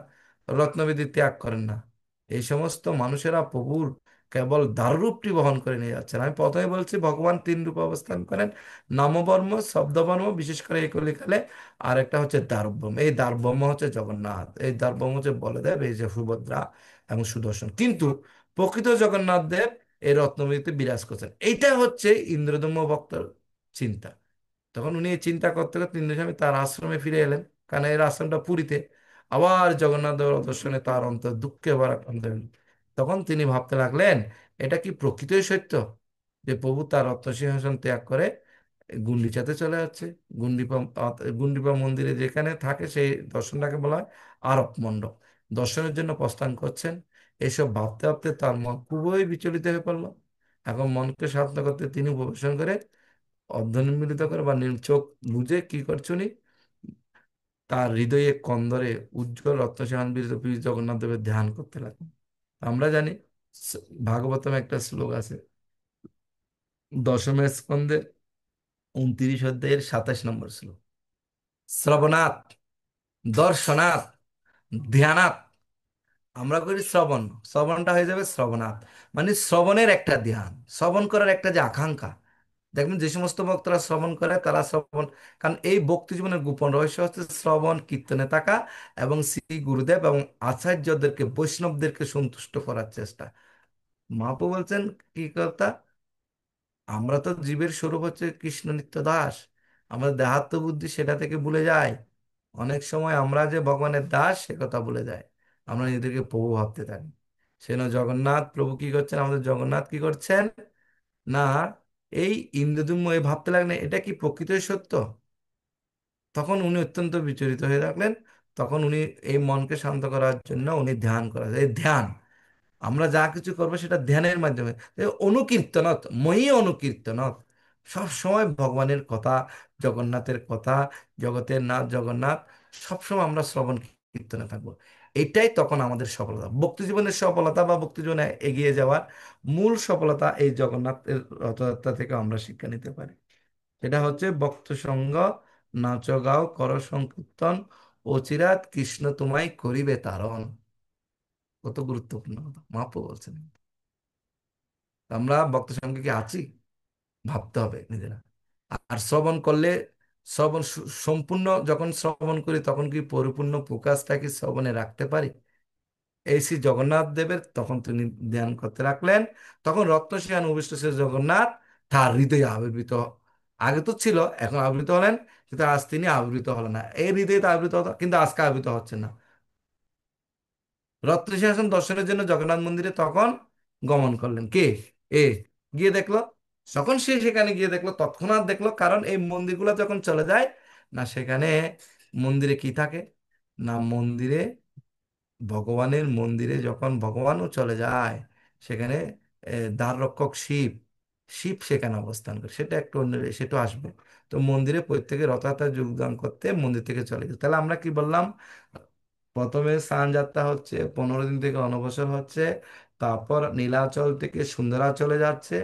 রত্নবেদী ত্যাগ করেন না। এই সমস্ত মানুষেরা প্রভুর কেবল দারুরূপটি বহন করে নিয়ে যাচ্ছেন। আমি প্রথমে বলছি ভগবান তিন রূপে অবস্থান করেন, নামবর্ম, শব্দবর্ম, বিশেষ করে এই কলিকালে, আর একটা হচ্ছে দারুব্রহ্ম। এই দারুব্রহ্ম হচ্ছে জগন্নাথ, এই দারুব্রহ্ম হচ্ছে বলদেব, এই যে সুভদ্রা এবং সুদর্শন। কিন্তু প্রকৃত জগন্নাথ দেব এই রত্নবেদীতে বিরাজ করছেন। এইটা হচ্ছে ইন্দ্রদম্য ভক্তর চিন্তা। তখন উনি এই চিন্তা করতে করতে ইন্দ্রস্বামী তার আশ্রমে ফিরে এলেন, কারণ এর আশ্রমটা পুরীতে। আবার জগন্নাথ দেবের দর্শনে তার অন্তর দুঃখে ভারাক্রান্ত হলেন। তখন তিনি ভাবতে লাগলেন, এটা কি প্রকৃতই সত্য যে প্রভু তার রত্ন সিংহাসন ত্যাগ করে গুন্ডিচাতে চলে যাচ্ছে? গুন্ডিপা গুন্ডিপা মন্দিরে যেখানে থাকে সেই দর্শনটাকে বলা হয় আরব মণ্ডপ, দর্শনের জন্য প্রস্থান করছেন। এসব ভাবতে ভাবতে তার মন খুবই বিচলিত হয়ে পড়লো। এখন মনকে শান্ত করতে তিনি উপবেশন করে অর্ধনিমিলিত করে বা চোখ বুজে কি করছো উনি তার হৃদয়ে কন্দরে উজ্জ্বল রত্নসিংহান বিরাজিত শ্রী জগন্নাথ দেবের ধ্যান করতে লাগলেন। আমরা জানি স- ভাগবতমে একটা শ্লোক আছে, দশম স্কন্ধের 29 অধ্যায়ের 27 নম্বর শ্লোক, শ্রবণাৎ দর্শনাৎ ধ্যানাৎ। আমরা করি শ্রবণ, শ্রবণটা হয়ে যাবে শ্রবণাৎ, মানে শ্রবণের একটা ধ্যান, শ্রবণ করার একটা যে আকাঙ্ক্ষা। দেখবেন যে সমস্ত ভক্তরা শ্রবণ করে তারা শ্রবণ, কারণ এই ভক্তি জীবনের গোপন রহস্য হচ্ছে শ্রবণ কীর্তনে থাকা এবং শ্রী গুরুদেব এবং আচার্যদেরকে বৈষ্ণবদেরকে সন্তুষ্ট করার চেষ্টা। মহাপ্রভু বলছেন কি কথা, আমরা তো জীবের স্বরূপ হচ্ছে কৃষ্ণ নিত্য দাস, আমাদের দেহাত্ম বুদ্ধি সেটা থেকে ভুলে যায়। অনেক সময় আমরা যে ভগবানের দাস সে কথা ভুলে যায়, আমরা নিজেদেরকে প্রভু ভাবতে থাকি। সেজন্য জগন্নাথ প্রভু কি করছেন, আমাদের জগন্নাথ কি করছেন না, এই ইন্দ্রদ্যুম্ন ভাবতে লাগলেন এটা কি প্রকৃতই সত্য। তখন উনি অত্যন্ত বিচলিত হয়ে থাকলেন। তখন উনি এই মনকে শান্ত করার জন্য উনি ধ্যান করা, এই ধ্যান আমরা যা কিছু করবো সেটা ধ্যানের মাধ্যমে, এই অনুকীর্তনত মই অনুকীর্তনত, সব সময় ভগবানের কথা, জগন্নাথের কথা, জগতের নাথ জগন্নাথ, সবসময় আমরা শ্রবণ কীর্তনে থাকবো। এটাই তখন আমাদের সফলতা, ভক্তি জীবনের সফলতা বা ভক্তি জীবনে এগিয়ে যাওয়ার মূল সফলতা। এই জগন্নাথের রথযাত্রা থেকে আমরা শিক্ষা নিতে পারি। এটা হচ্ছে ভক্ত সঙ্গ, নাচ গাও কর সংকীর্তন, অচিরাত কৃষ্ণ তোমায় করিবে তারণ। কত গুরুত্বপূর্ণ কথা মহাপ্রভু বলছেন। আমরা ভক্ত সঙ্গে কি আছি, ভাবতে হবে নিজেরা। আর শ্রবণ করলে শ্রবণ সম্পূর্ণ যখন শ্রবণ করি তখন কি পরিপূর্ণ ফোকাসটা কি শ্রবণে রাখতে পারি। এই শ্রী জগন্নাথ দেবের তখন তিনি ধ্যান করতে রাখলেন। তখন রত্নসিংহান উপবিষ্ট শ্রী জগন্নাথ তার হৃদয়ে আবির্ভূত, আগে তো ছিল এখন আবির্ভূত হলেন, কিন্তু আজ তিনি আবির্ভূত হলেন না, এই হৃদয়ে তো আবির্ভূত হতো কিন্তু আজকে আবির্ভূত হচ্ছে না। রত্নসিংহাসন দর্শনের জন্য জগন্নাথ মন্দিরে তখন গমন করলেন কে, এ গিয়ে দেখলো। যখন সে সেখানে গিয়ে দেখলো তৎক্ষণাৎ দেখলো, কারণ এই মন্দিরগুলো যখন চলে যায় না সেখানে মন্দিরে কি থাকে না, মন্দিরে ভগবানের মন্দিরে যখন ভগবানও চলে যায় সেখানে দ্বার রক্ষক শিব, শিব সেখানে অবস্থান করে, সেটা একটু অন্য, সেটা আসবে। তো মন্দিরে প্রত্যেকে রথযাত্রা যোগদান করতে মন্দির থেকে চলে গেছে। তাহলে আমরা কি বললাম, প্রথমে স্নান যাত্রা হচ্ছে, 15 দিন থেকে অনবসর হচ্ছে, তারপর নীলাচল থেকে সুন্দরাচলে যাচ্ছে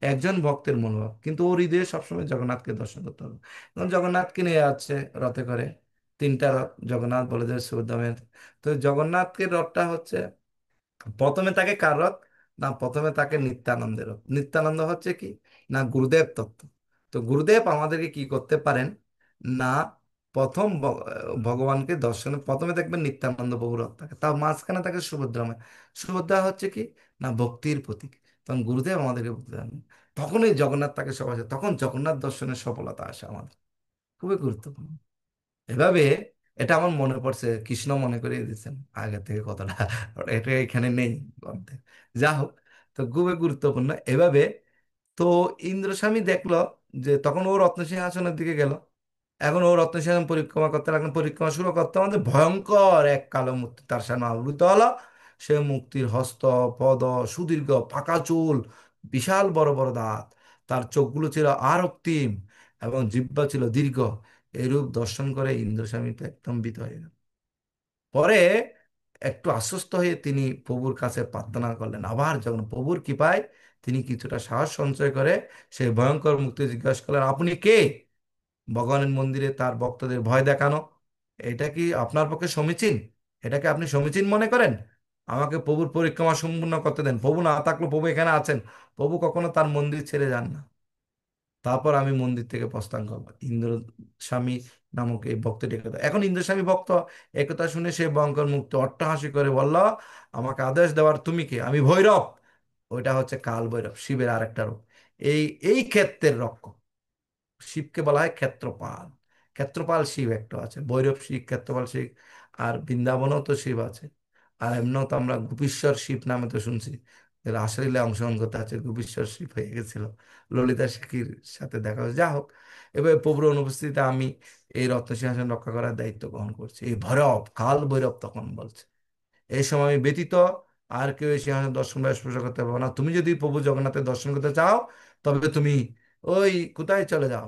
একজন ভক্তের মনোভাব, কিন্তু ওর হৃদয়ে সবসময় জগন্নাথকে দর্শন করতে হবে। এবং জগন্নাথকে নিয়ে যাচ্ছে রথে করে, তিনটা রথ, জগন্নাথ বলদেব সুভদ্রামের। তো জগন্নাথকে রথটা হচ্ছে প্রথমে তাকে কার রথ না, প্রথমে তাকে নিত্যানন্দের রথ। নিত্যানন্দ হচ্ছে কি না, গুরুদেব তত্ত্ব। তো গুরুদেব আমাদেরকে কি করতে পারেন না, প্রথম ভগবানকে দর্শনে প্রথমে দেখবেন নিত্যানন্দ প্রভুর রথ থাকে, তার মাঝখানে থাকে সুভদ্রাময়। সুভদ্রা হচ্ছে কি না, ভক্তির প্রতীক। তখন গুরুদেব আমাদেরকে ভক্তি দান, তখনই জগন্নাথ তাকে সবাই, তখন জগন্নাথ দর্শনের সফলতা আসে আমাদের, খুবই গুরুত্বপূর্ণ। এভাবে এটা আমার মনে পড়ছে, কৃষ্ণ মনে করিয়ে দিচ্ছেন আগে থেকে কথাটা। এটা এখানে নেই গ্রন্থে। যা হোক, তো খুবই গুরুত্বপূর্ণ এভাবে। তো ইন্দ্রস্বামী দেখলো যে তখন ও রত্ন সিংহাসনের দিকে গেল। এখন ও রত্ন সিংহাসন পরিক্রমা করতে লাগলো, পরিক্রমা শুরু করতে আমাদের ভয়ঙ্কর এক কালো মূর্তি তার সামনে আবির্ভূত হলো। সে মূর্তির হস্ত, পদ, সুদীর্ঘ পাকা চুল, বিশাল বড় বড় দাঁত, তার চোখগুলো ছিল আর রক্তিম, এবং জিহ্বা ছিল দীর্ঘ। এরূপ দর্শন করে ইন্দ্রস্বামী তো একদম ভীত হয়ে গেল। পরে একটু আশ্বস্ত হয়ে তিনি প্রভুর কাছে প্রার্থনা করলেন। আবার যখন প্রভুর কৃপায় তিনি কিছুটা সাহস সঞ্চয় করে সেই ভয়ঙ্কর মুক্তি জিজ্ঞাসা করলেন, আপনি কে? ভগবানের মন্দিরে তার ভক্তদের ভয় দেখানো, এটা কি আপনার পক্ষে সমীচীন? এটাকে আপনি সমীচীন মনে করেন? আমাকে প্রভুর পরিক্রমা সম্পূর্ণ করতে দেন। প্রভু না থাকলে, প্রভু এখানে আছেন, প্রভু কখনো তার মন্দির ছেড়ে যান না। তারপর আমি মন্দির থেকে প্রস্থান করবো। ইন্দ্রস্বামী নামক এই ভক্তটি একথা, এখন ইন্দ্রস্বামী ভক্ত একথা শুনে সে ভয়ঙ্কর মুক্ত অট্টহাসি করে বলল, আমাকে আদেশ দেওয়ার তুমি কে? আমি ভৈরব। ওইটা হচ্ছে কাল ভৈরব, শিবের আরেকটা রূপ। এই এই ক্ষেত্রের রক্ষক। শিবকে বলা হয় ক্ষেত্রপাল। ক্ষেত্রপাল শিব একটা আছে, ভৈরব শিব, ক্ষেত্রপাল শিব। আর বৃন্দাবনেও তো শিব আছে। আর এমনিও তো আমরা গুপীশ্বর শিব নামে তো শুনছি, যে রাসলীলায় অংশগ্রহণ করতে আছে গুপীশ্বর শিব হয়ে গেছিল, ললিতা শেখীর সাথে দেখা হয়েছে। যা হোক, এবার প্রভুর অনুপস্থিতিতে আমি এই রত্ন সিংহাসন রক্ষা করার দায়িত্ব গ্রহণ করছি। এই ভৈরব, কাল ভৈরব তখন বলছে, এই সময় আমি ব্যতীত আর কেউ এই সিংহাসন দর্শন বা স্পর্শ করতে পারবে না। তুমি যদি প্রভু জগন্নাথের দর্শন করতে চাও, তবে তুমি ওই কোথায় চলে যাও,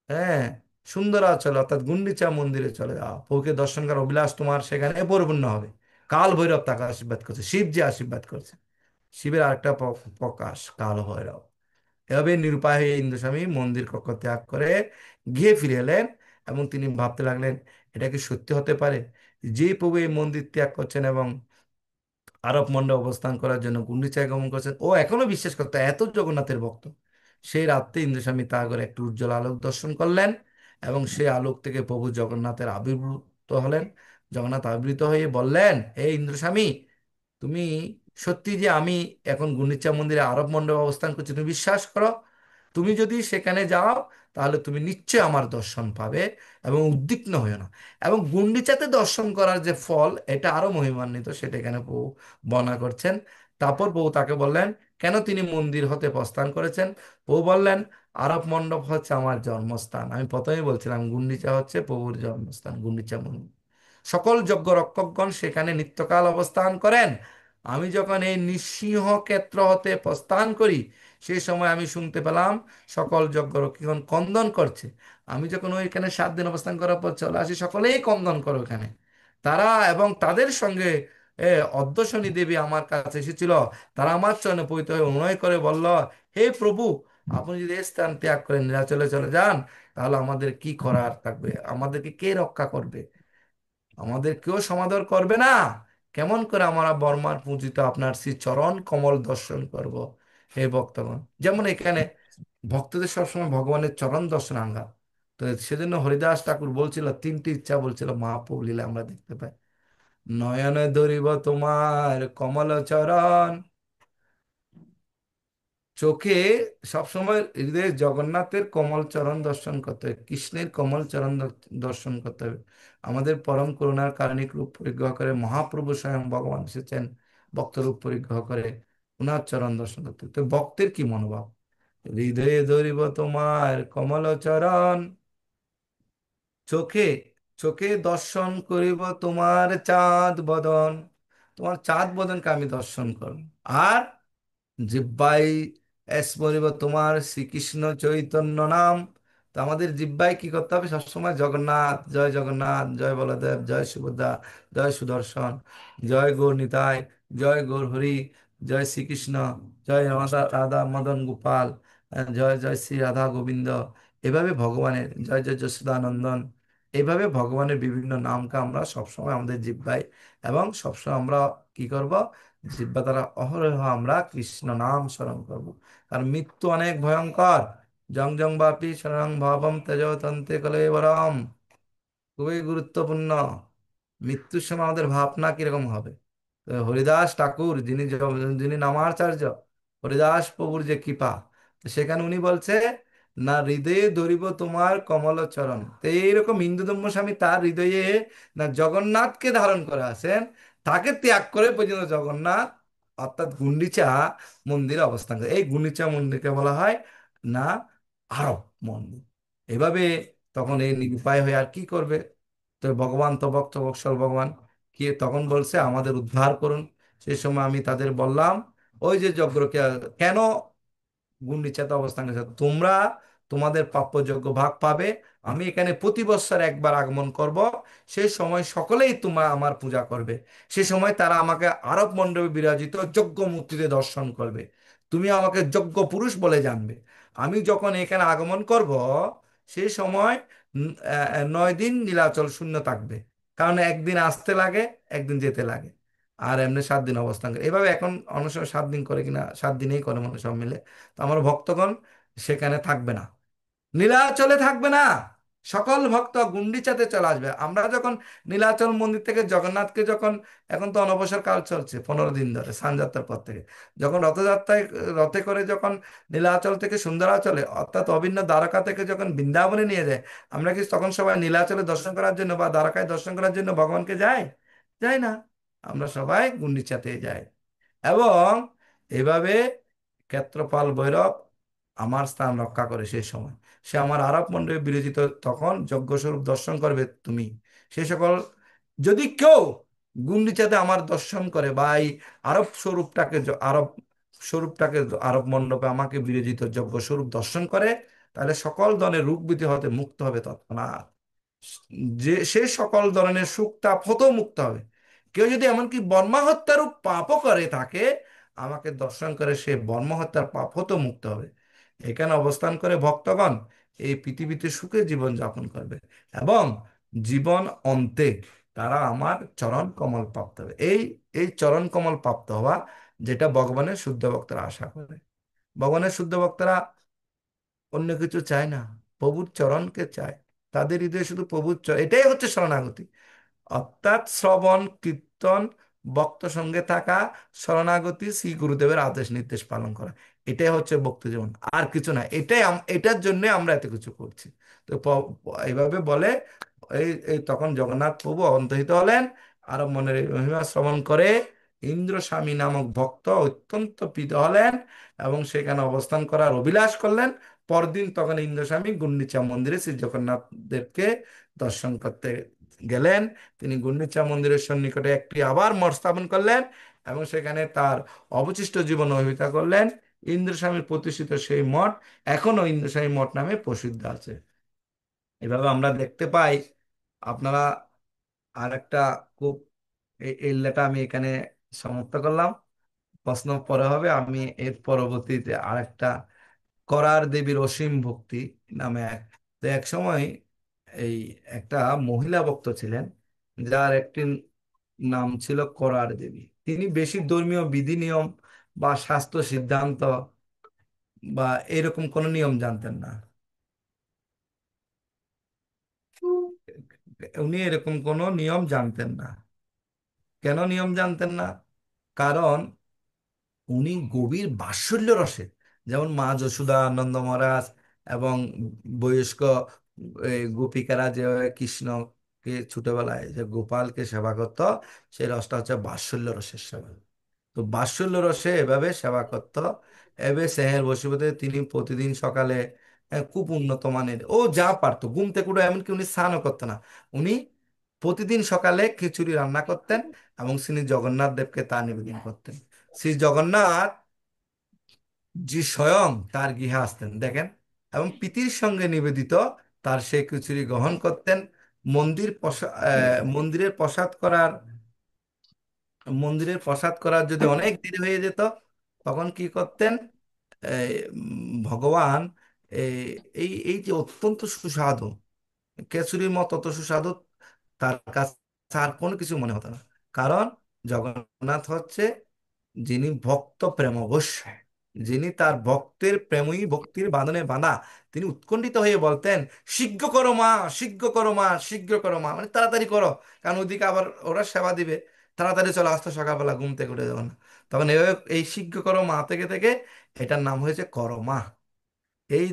হ্যাঁ, সুন্দরাচল অর্থাৎ গুন্ডিচা মন্দিরে চলে যাও। প্রভুকে দর্শন করার অভিলাষ তোমার সেখানে পরিপূর্ণ হবে। কাল ভৈরব তাকে আশীর্বাদ করছে, শিব যে আশীর্বাদ করছে। শিবের আরেকটা প্রকাশ কাল ভৈরব। এভাবে নিরুপায় হয়ে ইন্দ্রস্বামী মন্দির কক্ষ ত্যাগ করে গিয়ে ফিরে এলেন। এবং তিনি ভাবতে লাগলেন, এটা কি সত্যি হতে পারে যে প্রভু এই মন্দির ত্যাগ করছেন এবং আরব মণ্ডে অবস্থান করার জন্য গুন্ডিচায় গমন করেছেন? ও এখনো বিশ্বাস করতো, এত জগন্নাথের ভক্ত। সেই রাত্রে ইন্দ্রস্বামী তা করে একটু উজ্জ্বল আলোক দর্শন করলেন, এবং সেই আলোক থেকে প্রভু জগন্নাথের আবির্ভূত হলেন। জগন্নাথ আবির্ভূত হয়ে বললেন, হে ইন্দ্রস্বামী, তুমি সত্যি যে আমি এখন গুন্ডিচা মন্দিরে আরব মণ্ডপে অবস্থান করছি তুমি বিশ্বাস করো? তুমি যদি সেখানে যাও, তাহলে তুমি নিশ্চয় আমার দর্শন পাবে, এবং উদ্বিগ্ন হইও না। এবং গুন্ডিচাতে দর্শন করার যে ফল, এটা আরো মহিমান্বিত, সেটা এখানে প্রভু বর্ণনা করছেন। তারপর প্রভু তাকে বললেন কেন তিনি মন্দির হতে প্রস্থান করেছেন। প্রভু বললেন, আরব মণ্ডপ হচ্ছে আমার জন্মস্থান। আমি প্রথমেই বলছিলাম গুন্ডিচা হচ্ছে প্রভুর জন্মস্থান, গুন্ডিচা মন্দির। সকল যজ্ঞ রক্ষকগণ সেখানে নিত্যকাল অবস্থান করেন। আমি যখন এই নিঃসিংহ ক্ষেত্র হতে প্রস্থান করি, সেই সময় আমি শুনতে পেলাম সকল যজ্ঞ রক্ষকগণ ক্রন্দন করছে। আমি যখন ওইখানে 7 দিন অবস্থান করার পর চলে আসি, সকলেই ক্রন্দন করে ওখানে। তারা এবং তাদের সঙ্গে অদ্যশনী দেবী আমার কাছে এসেছিল। তারা আমার চরণে পতিত হয়ে অনুনয় করে বলল, হে প্রভু, আপনি যদি এই স্থান ত্যাগ করে নীলাচলে চলে যান, তাহলে আমাদের কি করার থাকবে? আমাদেরকে কে রক্ষা করবে? আমাদের কেউ সমাদর করবে না। কেমন করে আমরা বর্মার পূজিত আপনার শ্রী চরণ কমল দর্শন করব? হে ভক্তগণ, যেমন এখানে ভক্তদের সবসময় ভগবানের চরণ দর্শন আঙ্গা। তো সেজন্য হরিদাস ঠাকুর বলছিল, 3টি ইচ্ছা বলছিল মহাপ্রভু লীলা আমরা দেখতে পাই। নয়নে ধরিব তোমার কমল চরণ, চোখে সবসময় হৃদয়ে জগন্নাথের কমল চরণ দর্শন করতে হবে, কৃষ্ণের কমল চরণ দর্শন করতে হবে। আমাদের পরম করুণার কারণিক রূপ পরিগ্রহ করে মহাপ্রভু স্বয়ং ভগবান এসেছেন ভক্ত রূপ পরিগ্রহ করে, উনার চরণ দর্শন করতে হবে। তো ভক্তের কি মনোভাব? হৃদয়ে ধরিব তোমার কমল চরণ, চোখে চোখে দর্শন করিব তোমার চাঁদ বদন, তোমার চাঁদ বদনকে আমি দর্শন করব। আর জিব্বাই স্মরিব তোমার শ্রীকৃষ্ণ চৈতন্য নাম। তো আমাদের জিব্বাই কি করতে হবে? সবসময় জগন্নাথ, জয় জগন্নাথ, জয় বলদেব, জয় সুভদ্রা, জয় সুদর্শন, জয় গৌর নিতাই, জয় গৌর হরি, জয় শ্রীকৃষ্ণ, জয় রাধা রাধা মদন গোপাল, জয় জয় শ্রী রাধা গোবিন্দ। এভাবে ভগবানের জয় জয় যশোদানন্দন, এইভাবে ভগবানের বিভিন্ন নামকে আমরা সবসময় আমাদের জিব্বাই, এবং সবসময় আমরা কি করব? জিহ্বা দ্বারা অহরহ আমরা কৃষ্ণ নাম স্মরণ করব। কারণ মৃত্যু অনেক ভয়ঙ্কর। জং জং বাপি শরণং ভাবম তেজতন্তে কলেবরম। খুবই গুরুত্বপূর্ণ। মৃত্যুর সময় আমাদের ভাবনা কিরকম হবে? তো হরিদাস ঠাকুর, যিনি নামাচার্য, হরিদাস প্রভুর যে কৃপা, তো সেখানে উনি বলছে না হৃদয়ে ধরিব তোমার কমলচরণ। তো এইরকম হিন্দু ধর্মস্বামী তার হৃদয়ে না জগন্নাথকে ধারণ করে আছেন, তাকে ত্যাগ করে পর্যন্ত জগন্নাথ অর্থাৎ গুন্ডিচা মন্দিরে অবস্থান করে। এই গুন্ডিচা মন্দিরকে বলা হয় না আরব মন্দির। এভাবে তখন এই নিরুপায় হয়ে আর কি করবে, তো ভগবান তবক তবৎসল ভগবান কি তখন বলছে আমাদের উদ্ধার করুন। সেই সময় আমি তাদের বললাম, ওই যে যজ্ঞকে কেন গুন্ডিচাতে অবস্থান করেছে, তোমরা তোমাদের প্রাপ্যযোগ্য ভাগ পাবে। আমি এখানে প্রতি বৎসর একবার আগমন করব, সেই সময় সকলেই তোমরা আমার পূজা করবে। সেই সময় তারা আমাকে আরব মণ্ডপে বিরাজিত যজ্ঞ মূর্তিতে দর্শন করবে। তুমি আমাকে যজ্ঞ পুরুষ বলে জানবে। আমি যখন এখানে আগমন করব, সেই সময় 9 দিন নীলাচল শূন্য থাকবে, কারণ একদিন আসতে লাগে, একদিন যেতে লাগে। আর এমনি 7 দিন অবস্থান করে, এভাবে এখন অন্য সময় 7 দিন করে কিনা, 7 দিনেই করে মনে হয় সব মিলে। তো আমার ভক্তগণ সেখানে থাকবে না, নীলাচলে থাকবে না, সকল ভক্ত গুন্ডিচাতে চলে আসবে। আমরা যখন নীলাচল মন্দির থেকে জগন্নাথকে যখন, এখন তো অনবসর কাল চলছে 15 দিন ধরে স্নানযাত্রার পর থেকে, যখন রথযাত্রায় রথে করে যখন নীলাচল থেকে সুন্দরাচলে অর্থাৎ অভিন্ন দ্বারকা থেকে যখন বৃন্দাবনে নিয়ে যায়, আমরা কি তখন সবাই নীলাচলে দর্শন করার জন্য বা দ্বারকায় দর্শন করার জন্য ভগবানকে যাই? যাই না, আমরা সবাই গুন্ডিচাতে যাই। এবং এভাবে ক্ষেত্রপাল ভৈরব আমার স্থান রক্ষা করে সেই সময়। সে আমার আরব মণ্ডপে বিরাজিত, তখন যজ্ঞস্বরূপ দর্শন করবে তুমি। সে সকল যদি কেউ গুন্ডিচাতে আমার দর্শন করে বা এই আরব স্বরূপটাকে আরব স্বরূপটাকে আরব মণ্ডপে আমাকে বিরাজিত যজ্ঞ স্বরূপ দর্শন করে, তাহলে সকল ধরনের রোগ ব্যাধি হতে মুক্ত হবে তৎক্ষণাৎ। যে সে সকল ধরনের সুখ তাপ হতেও মুক্ত হবে। কেউ যদি এমনকি বর্মা হত্যার পাপও করে থাকে, আমাকে দর্শন করে সে বর্মা হত্যার পাপ হতেও মুক্ত হবে। এখানে অবস্থান করে ভক্তগণ এই পৃথিবীতে সুখে জীবন যাপন করবে, এবং জীবন অন্তে তারা আমার চরণ কমল প্রাপ্ত হবে। এই এই চরণ কমল প্রাপ্ত হওয়া, যেটা ভগবানের শুদ্ধ ভক্তরা আশা করে। ভগবানের শুদ্ধ ভক্তরা অন্য কিছু চায় না, প্রভুর চরণকে চায়। তাদের হৃদয়ে শুধু প্রভুর চরণ, এটাই হচ্ছে শরণাগতি। অর্থাৎ শ্রবণ কীর্তন ভক্ত সঙ্গে থাকা, শরণাগতি শ্রী গুরুদেবের আদেশ নির্দেশ পালন করা, এটাই হচ্ছে ভক্তি জীবন, আর কিছু না। এটাই এটার জন্য আমরা এত কিছু করছি। তো এইভাবে বলে এই এই তখন জগন্নাথ প্রভু অন্তর্হিত হলেন। আর মনের এই মহিমা শ্রবণ করে ইন্দ্র স্বামী নামক ভক্ত অত্যন্ত প্রীত হলেন, এবং সেখানে অবস্থান করার অভিলাষ করলেন। পরদিন তখন ইন্দ্রস্বামী গুন্ডিচা মন্দিরে শ্রী জগন্নাথ দেবকে দর্শন করতে গেলেন। তিনি গুন্ডিচা মন্দিরের সন্নিকটে একটি আবার মঠ স্থাপন করলেন, এবং সেখানে তার অবশিষ্ট জীবন অতিবাহিত করলেন। ইন্দ্রস্বামীর প্রতিষ্ঠিত সেই মঠ এখনো ইন্দ্রস্বামী মঠ নামে প্রসিদ্ধ আছে। এভাবে আমরা দেখতে পাই। আপনারা আর একটা খুব, এই লেটা আমি এখানে সমাপ্ত করলাম। প্রশ্ন পরে হবে, আমি এর পরবর্তীতে আরেকটা করার দেবীর অসীম ভক্তি নামে তো এক সময় এই একটা মহিলা ভক্ত ছিলেন, যার একটি নাম ছিল করার দেবী। তিনি বেশি ধর্মীয় বিধি নিয়ম বা স্বাস্থ্য সিদ্ধান্ত বা এরকম কোনো নিয়ম জানতেন না। উনি এরকম কোনো নিয়ম জানতেন না। কেন নিয়ম জানতেন না? কারণ উনি গভীর বাৎসল্য রসে, যেমন মা যশোদা, নন্দ মহারাজ এবং বয়স্ক এই গোপিকারা যে কৃষ্ণকে ছোটবেলায় যে গোপালকে সেবা করত, সেই রসটা হচ্ছে বাৎসল্য রসের সেবা। তো বাৎসল্য রসে এভাবে সেবা করত। এভাবে স্নেহের বশীভূত তিনি প্রতিদিন সকালে খুব উন্নত মানের ও যা পারতো ঘুম থেকে উঠে, এমনকি উনি স্নানও করতেন না, উনি প্রতিদিন সকালে খিচুড়ি রান্না করতেন এবং শ্রী জগন্নাথ দেবকে তা নিবেদন করতেন। শ্রী জগন্নাথ যে স্বয়ং তার গৃহে আসতেন দেখেন, এবং প্রীতির সঙ্গে নিবেদিত তার সেই খিচুড়ি গ্রহণ করতেন। মন্দিরের প্রসাদ করার যদি অনেক দেরি হয়ে যেত, তখন কি করতেন? এই, ভগবান এই এই এই যে অত্যন্ত সুস্বাদু কেশরীর মতো অত সুস্বাদু, তার কাছে আর কোনো কিছু মনে হতো না। কারণ জগন্নাথ হচ্ছে যিনি ভক্ত প্রেমবশ, যিনি তার ভক্তের প্রেমই ভক্তির বাঁধনে বাঁধা। তিনি উৎকণ্ঠিত হয়ে বলতেন, শীঘ্র করো মা, শীঘ্র করো মা, শীঘ্র করো মা, মানে তাড়াতাড়ি করো, কারণ ওদিকে আবার ওরা সেবা দিবে। তাড়াতাড়ি চলে আসতো সকালবেলা ঘুম থেকে উঠে যাবেন। তখন এইভাবে এই শীঘ্র করো মা থেকে থেকে এটার নাম হয়েছে করমা। এই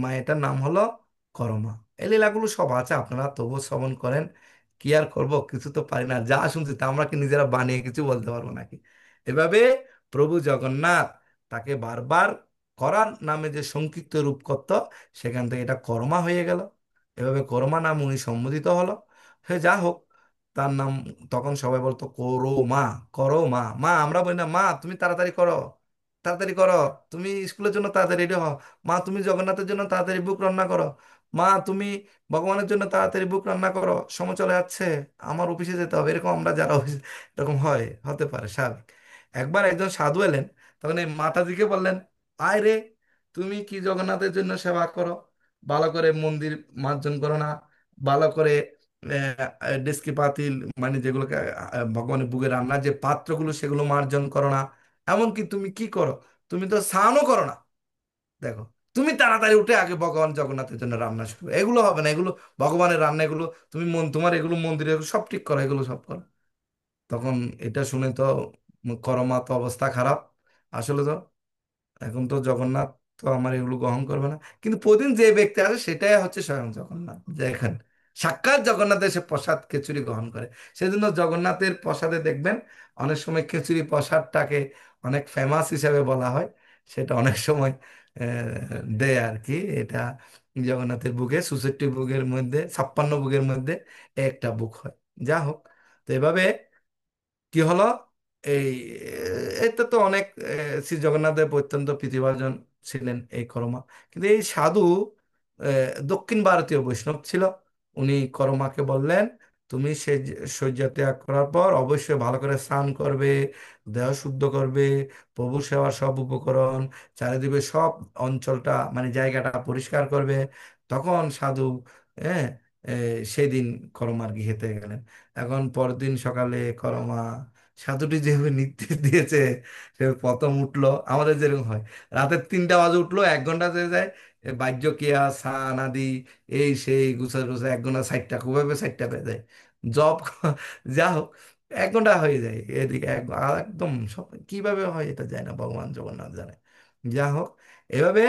মায়েটার নাম হলো করমা। এই লীলাগুলো সব আছে, আপনারা তবুও শ্রবণ করেন। কি আর করব, কিছু তো পারি না, যা শুনছি তা আমরা কি নিজেরা বানিয়ে কিছু বলতে পারবো নাকি? এভাবে প্রভু জগন্নাথ তাকে বারবার করার নামে যে সংক্ষিপ্ত রূপ করত, সেখান থেকে এটা কর্মা হয়ে গেল। এভাবে কর্মা নাম উনি সম্বোধিত হলো। সে যা হোক, তার নাম তখন সবাই বলতো করো মা, করো মা। মা আমরা বলি না, মা তুমি তাড়াতাড়ি করো, তাড়াতাড়ি করো, তুমি স্কুলের জন্য তাড়াতাড়ি রেডি হও, মা তুমি জগন্নাথের জন্য তাড়াতাড়ি বুক রান্না করো, মা তুমি ভগবানের জন্য তাড়াতাড়ি বুক রান্না করো, সময় চলে যাচ্ছে, আমার অফিসে যেতে হবে। এরকম আমরা যারা অফিস, এরকম হয়, হতে পারে স্বাভাবিক। একবার একজন সাধু এলেন, তখন এই মাতাজিকে বললেন, আয় রে, তুমি কি জগন্নাথের জন্য সেবা করো, ভালো করে মন্দির মার্জন করো না, ভালো করে ডেস্কি পাতিল, মানে যেগুলোকে ভগবানের বুকে রান্নার যে পাত্রগুলো সেগুলো মার্জন করো না, এমনকি তুমি কি করো, তুমি তো স্নানও করো না। দেখো, তুমি তাড়াতাড়ি উঠে আগে ভগবান জগন্নাথের জন্য রান্না শুরু, এগুলো হবে না, এগুলো ভগবানের রান্না, এগুলো তুমি মন তোমার এগুলো মন্দিরে সব ঠিক করো, এগুলো সব করো। তখন এটা শুনে তো করমা তো অবস্থা খারাপ। আসলে তো এখন তো জগন্নাথ তো আমার এগুলো গ্রহণ করবে না, কিন্তু প্রতিদিন যে ব্যক্তি আছে সেটাই হচ্ছে স্বয়ং জগন্নাথ, দেখেন সাক্ষাৎ জগন্নাথ এসে প্রসাদ খিচুড়ি গ্রহণ করে। সেজন্য জগন্নাথের প্রসাদে দেখবেন অনেক সময় খিচুড়ি প্রসাদটাকে অনেক ফেমাস হিসাবে বলা হয়। সেটা অনেক সময় দেয় আর কি। এটা জগন্নাথের বুকে 64 বুকের মধ্যে, 56 বুকের মধ্যে একটা বুক হয়। যা হোক, তো এভাবে কি হলো, এই এতে তো অনেক শ্রী জগন্নাথ দেব অত্যন্ত প্রতিভাজন ছিলেন এই করমা। কিন্তু এই সাধু দক্ষিণ ভারতীয় বৈষ্ণব ছিল। উনি করমাকে বললেন, তুমি শয্যা ত্যাগ করার পর অবশ্যই ভালো করে স্নান করবে, দেহ শুদ্ধ করবে, প্রভু সেবার সব উপকরণ, চারিদিকে সব অঞ্চলটা মানে জায়গাটা পরিষ্কার করবে। তখন সাধু হ্যাঁ সেদিন করমার গৃহেতে গেলেন। এখন পরদিন সকালে করমা সাধুটি যেভাবে নির্দেশ দিয়েছে, সে প্রথম উঠলো আমাদের যেরকম হয়, রাতের 3টা বাজে উঠলো, 1 ঘন্টা হয়ে যায়, বাহ্য ক্রিয়া স্নান আদি এই সেই গুছা গুছা 1 ঘন্টা, 60টা খুবভাবে 60টা বেজে যায় জব যা হোক, 1 ঘন্টা হয়ে যায় এদিকে একদম সব কিভাবে হয় এটা যায় না, ভগবান জগন্নাথ জানে। যা হোক, এভাবে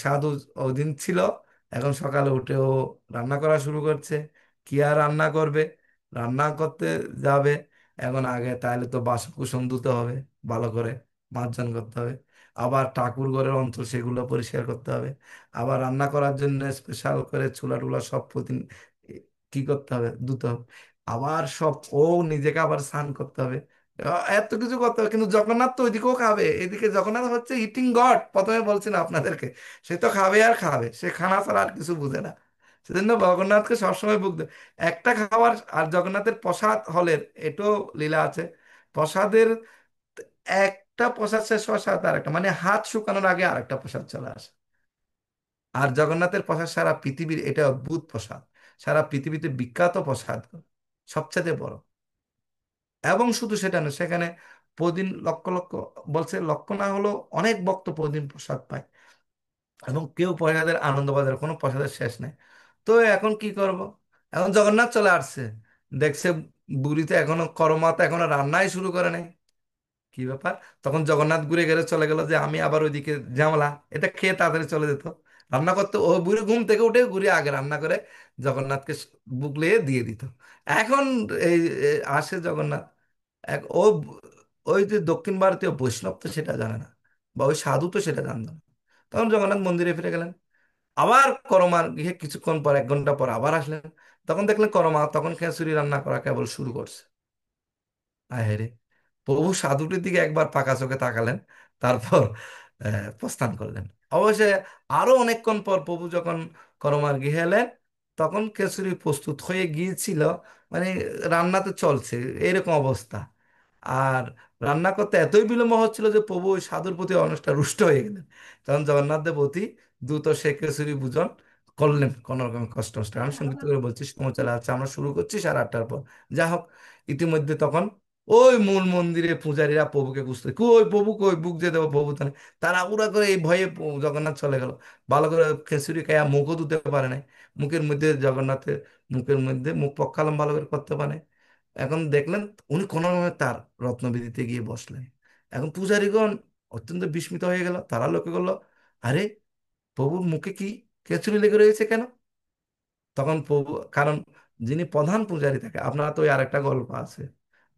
সাধু ওদিন ছিল। এখন সকালে উঠেও রান্না করা শুরু করছে। কি আর রান্না করবে, রান্না করতে যাবে, এখন আগে তাহলে তো বাসনকুসন ধুতে হবে, ভালো করে মার্জন করতে হবে, আবার ঠাকুর ঘরের অঞ্চল সেগুলো পরিষ্কার করতে হবে, আবার রান্না করার জন্য স্পেশাল করে চুলা টুলা সব প্রতিদিন কি করতে হবে, ধুতে হবে, আবার সব ও নিজেকে আবার স্নান করতে হবে। এত কিছু করতে হবে, কিন্তু জগন্নাথ তো ওইদিকেও খাবে, এদিকে জগন্নাথ হচ্ছে ইটিং গড, প্রথমে বলছি না আপনাদেরকে, সে তো খাবে আর খাবে, সে খানা ছাড়া আর কিছু বুঝে না। সেজন্য জগন্নাথকে সবসময় বুক দেয় একটা খাবার। আর জগন্নাথের প্রসাদ হলের এটাও লীলা আছে। প্রসাদের একটা প্রসাদ শেষ হওয়ার সাথে আর একটা, মানে হাত শুকানোর আগে আরেকটা প্রসাদ চলে আসে। আর জগন্নাথের প্রসাদ সারা পৃথিবীর, এটা অদ্ভুত প্রসাদ, সারা পৃথিবীতে বিখ্যাত প্রসাদ, সবচেয়ে বড়। এবং শুধু সেটা না, সেখানে প্রতিদিন লক্ষ লক্ষ, বলছে লক্ষ না হলেও অনেক ভক্ত প্রতিদিন প্রসাদ পায়, এবং কেউ প্রসাদের আনন্দ বাজার, কোনো প্রসাদের শেষ নেই। তো এখন কি করব, এখন জগন্নাথ চলে আসছে, দেখছে বুড়িতে এখনো করমাতে এখনো রান্নাই শুরু করে নাই, কি ব্যাপার। তখন জগন্নাথ ঘুরে গেলে চলে গেল যে আমি আবার ওইদিকে ঝামেলা, এটা খেয়ে তাড়াতাড়ি চলে যেত রান্না করতে। ও বুড়ি ঘুম থেকে উঠে ঘুরে আগে রান্না করে জগন্নাথকে বুকলিয়ে দিয়ে দিত। এখন এই আসে জগন্নাথ, ও ওই যে দক্ষিণ ভারতীয় বৈষ্ণব তো সেটা জানে না, বা ওই সাধু তো সেটা জানতো না। তখন জগন্নাথ মন্দিরে ফিরে গেলেন, আবার করমার গিয়ে কিছুক্ষণ পর 1 ঘন্টা পর আবার আসলেন। তখন দেখলেন করমা তখন খিচুড়ি রান্না করা কেবল শুরু করছে। আহেরে, প্রভু সাধুটির দিকে একবার পাকা চোখে তাকালেন, তারপর প্রস্থান করলেন। অবশ্যই আরো অনেকক্ষণ পর প্রভু যখন করমার গৃহে এলেন, তখন খিচুড়ি প্রস্তুত হয়ে গিয়েছিল, মানে রান্নাতে চলছে এরকম অবস্থা। আর রান্না করতে এতই বিলম্ব হচ্ছিল যে প্রভু ওই সাধুর প্রতি অনেকটা রুষ্ট হয়ে গেলেন। তখন জগন্নাথ দেব অতি দ্রুত সে খিচুড়ি ভোজন করলেন কোনো রকম কষ্ট মষ্ট। আমি সঙ্গীত করে বলছি, সময় চলে যাচ্ছে, আমরা শুরু করছি 8:30-টার পর। যা হোক, ইতিমধ্যে তখন ওই মূল মন্দিরে পূজারীরা প্রভুকে খুঁজতে, কই প্রভু কই, বুক দিয়ে দেবো প্রভু তাহলে। তারা উড়া করে এই ভয়ে জগন্নাথ চলে গেল। ভালো করে খিচুড়ি খাইয়া মুখও ধুতে পারে নাই, মুখের মধ্যে জগন্নাথের মুখের মধ্যে মুখ পক্কালম ভালো করে করতে পারে। এখন দেখলেন উনি কোনো রকমে তার রত্নবেদিতে গিয়ে বসলেন। এখন পূজারীগণ অত্যন্ত বিস্মিত হয়ে গেল, তারা লক্ষ্য করলো, আরে প্রভুর মুখে কি কেঁচুরি লেগে রয়েছে কেন? তখন প্রভু, কারণ যিনি প্রধান পূজারী থাকে, আপনারা তো ওই আরেকটা গল্প আছে,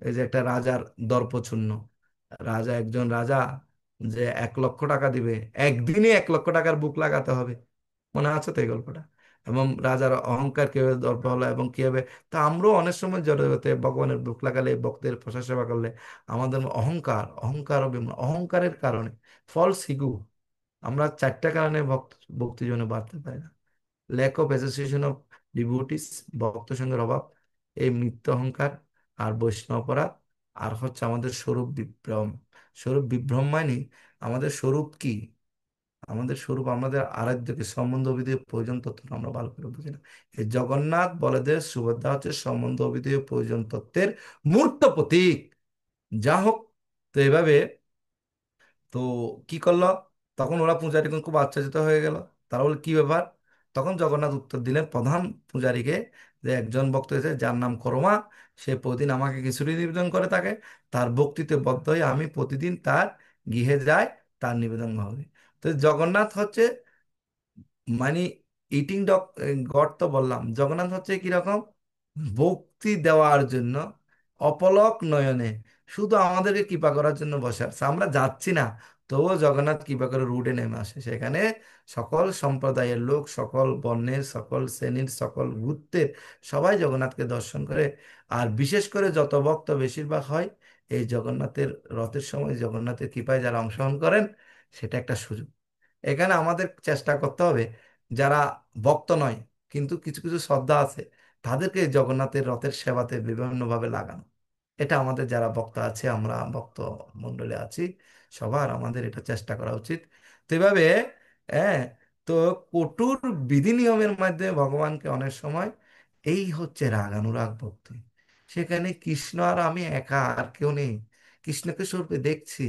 এই যে একটা রাজার দর্পচূন্য রাজা, একজন রাজা যে 1 লক্ষ টাকা দিবে, একদিনে 1 লক্ষ টাকার বুক লাগাতে হবে, মনে আছে তো এই গল্পটা? এবং রাজার অহংকার কিভাবে দর্প হলো এবং কিভাবে, তা আমরাও অনেক সময় জড়তে ভগবানের বুক লাগালে, ভক্তের প্রসাদ সেবা করলে আমাদের অহংকার অহংকার অহংকারের কারণে ফলস ইগো, আমরা 4টা কারণে ভক্তি জীবনে বাড়তে পারি না। Lack of association of devotees, ভক্ত সঙ্গের অভাব, এই মৃত্যু অহংকার, আর বৈষ্ণব অপরাধ, আর হচ্ছে আমাদের স্বরূপ বিভ্রম। স্বরূপ বিভ্রম মানে আমাদের স্বরূপ কি, আমাদের স্বরূপ আমাদের আরাধ্যকে সম্বন্ধ অভিধেয় প্রয়োজন তত্ত্ব আমরা ভালো করে বুঝি না। এই জগন্নাথ বলদেব সুভদ্রা হচ্ছে সম্বন্ধ অভিধেয় প্রয়োজন তত্ত্বের মূর্ত প্রতীক। যা হোক, তো এভাবে, তো কি করলো, তখন ওরা পূজারীগণ খুব আশ্চর্যিত হয়ে গেল। তারা বলে কি ব্যাপার? তখন জগন্নাথ উত্তর দিলেন প্রধান পূজারীকে, যে একজন ভক্ত এসে যার নাম করমা, সে প্রতিদিন আমাকে খিচুড়ি নিবেদন করে থাকে, তার ভক্তিতে বদ্ধ হয়ে আমি প্রতিদিন তার গৃহে যাই, তার নিবেদন হবে। তো জগন্নাথ হচ্ছে মানে ইটিং ডগ গড, তো বললাম জগন্নাথ হচ্ছে কিরকম, ভক্তি দেওয়ার জন্য অপলক নয়নে শুধু আমাদেরকে কৃপা করার জন্য বসে আছে, আমরা যাচ্ছি না, তবুও জগন্নাথ কৃপা করে রুটে নেমে আসে সেখানে। সকল সম্প্রদায়ের লোক, সকল বর্ণের, সকল শ্রেণীর, সকল গোত্রের সবাই জগন্নাথকে দর্শন করে। আর বিশেষ করে যত ভক্ত বেশিরভাগ হয় এই জগন্নাথের রথের সময়, জগন্নাথের কৃপায় যারা অংশগ্রহণ করেন, সেটা একটা সুযোগ। এখানে আমাদের চেষ্টা করতে হবে, যারা ভক্ত নয় কিন্তু কিছু কিছু শ্রদ্ধা আছে, তাদেরকে জগন্নাথের রথের সেবাতে বিভিন্নভাবে লাগানো। এটা আমাদের যারা ভক্ত আছে, আমরা ভক্ত মণ্ডলী আছি, সবার আমাদের এটা চেষ্টা করা উচিত। তো এভাবে, হ্যাঁ, তো কঠোর বিধি নিয়মের মাধ্যমে ভগবানকে অনেক সময়, এই হচ্ছে রাগ অনুরাগ ভক্তি। সেখানে কৃষ্ণ আর আমি একা, আর কেউ নেই, কৃষ্ণকে স্বরূপে দেখছি।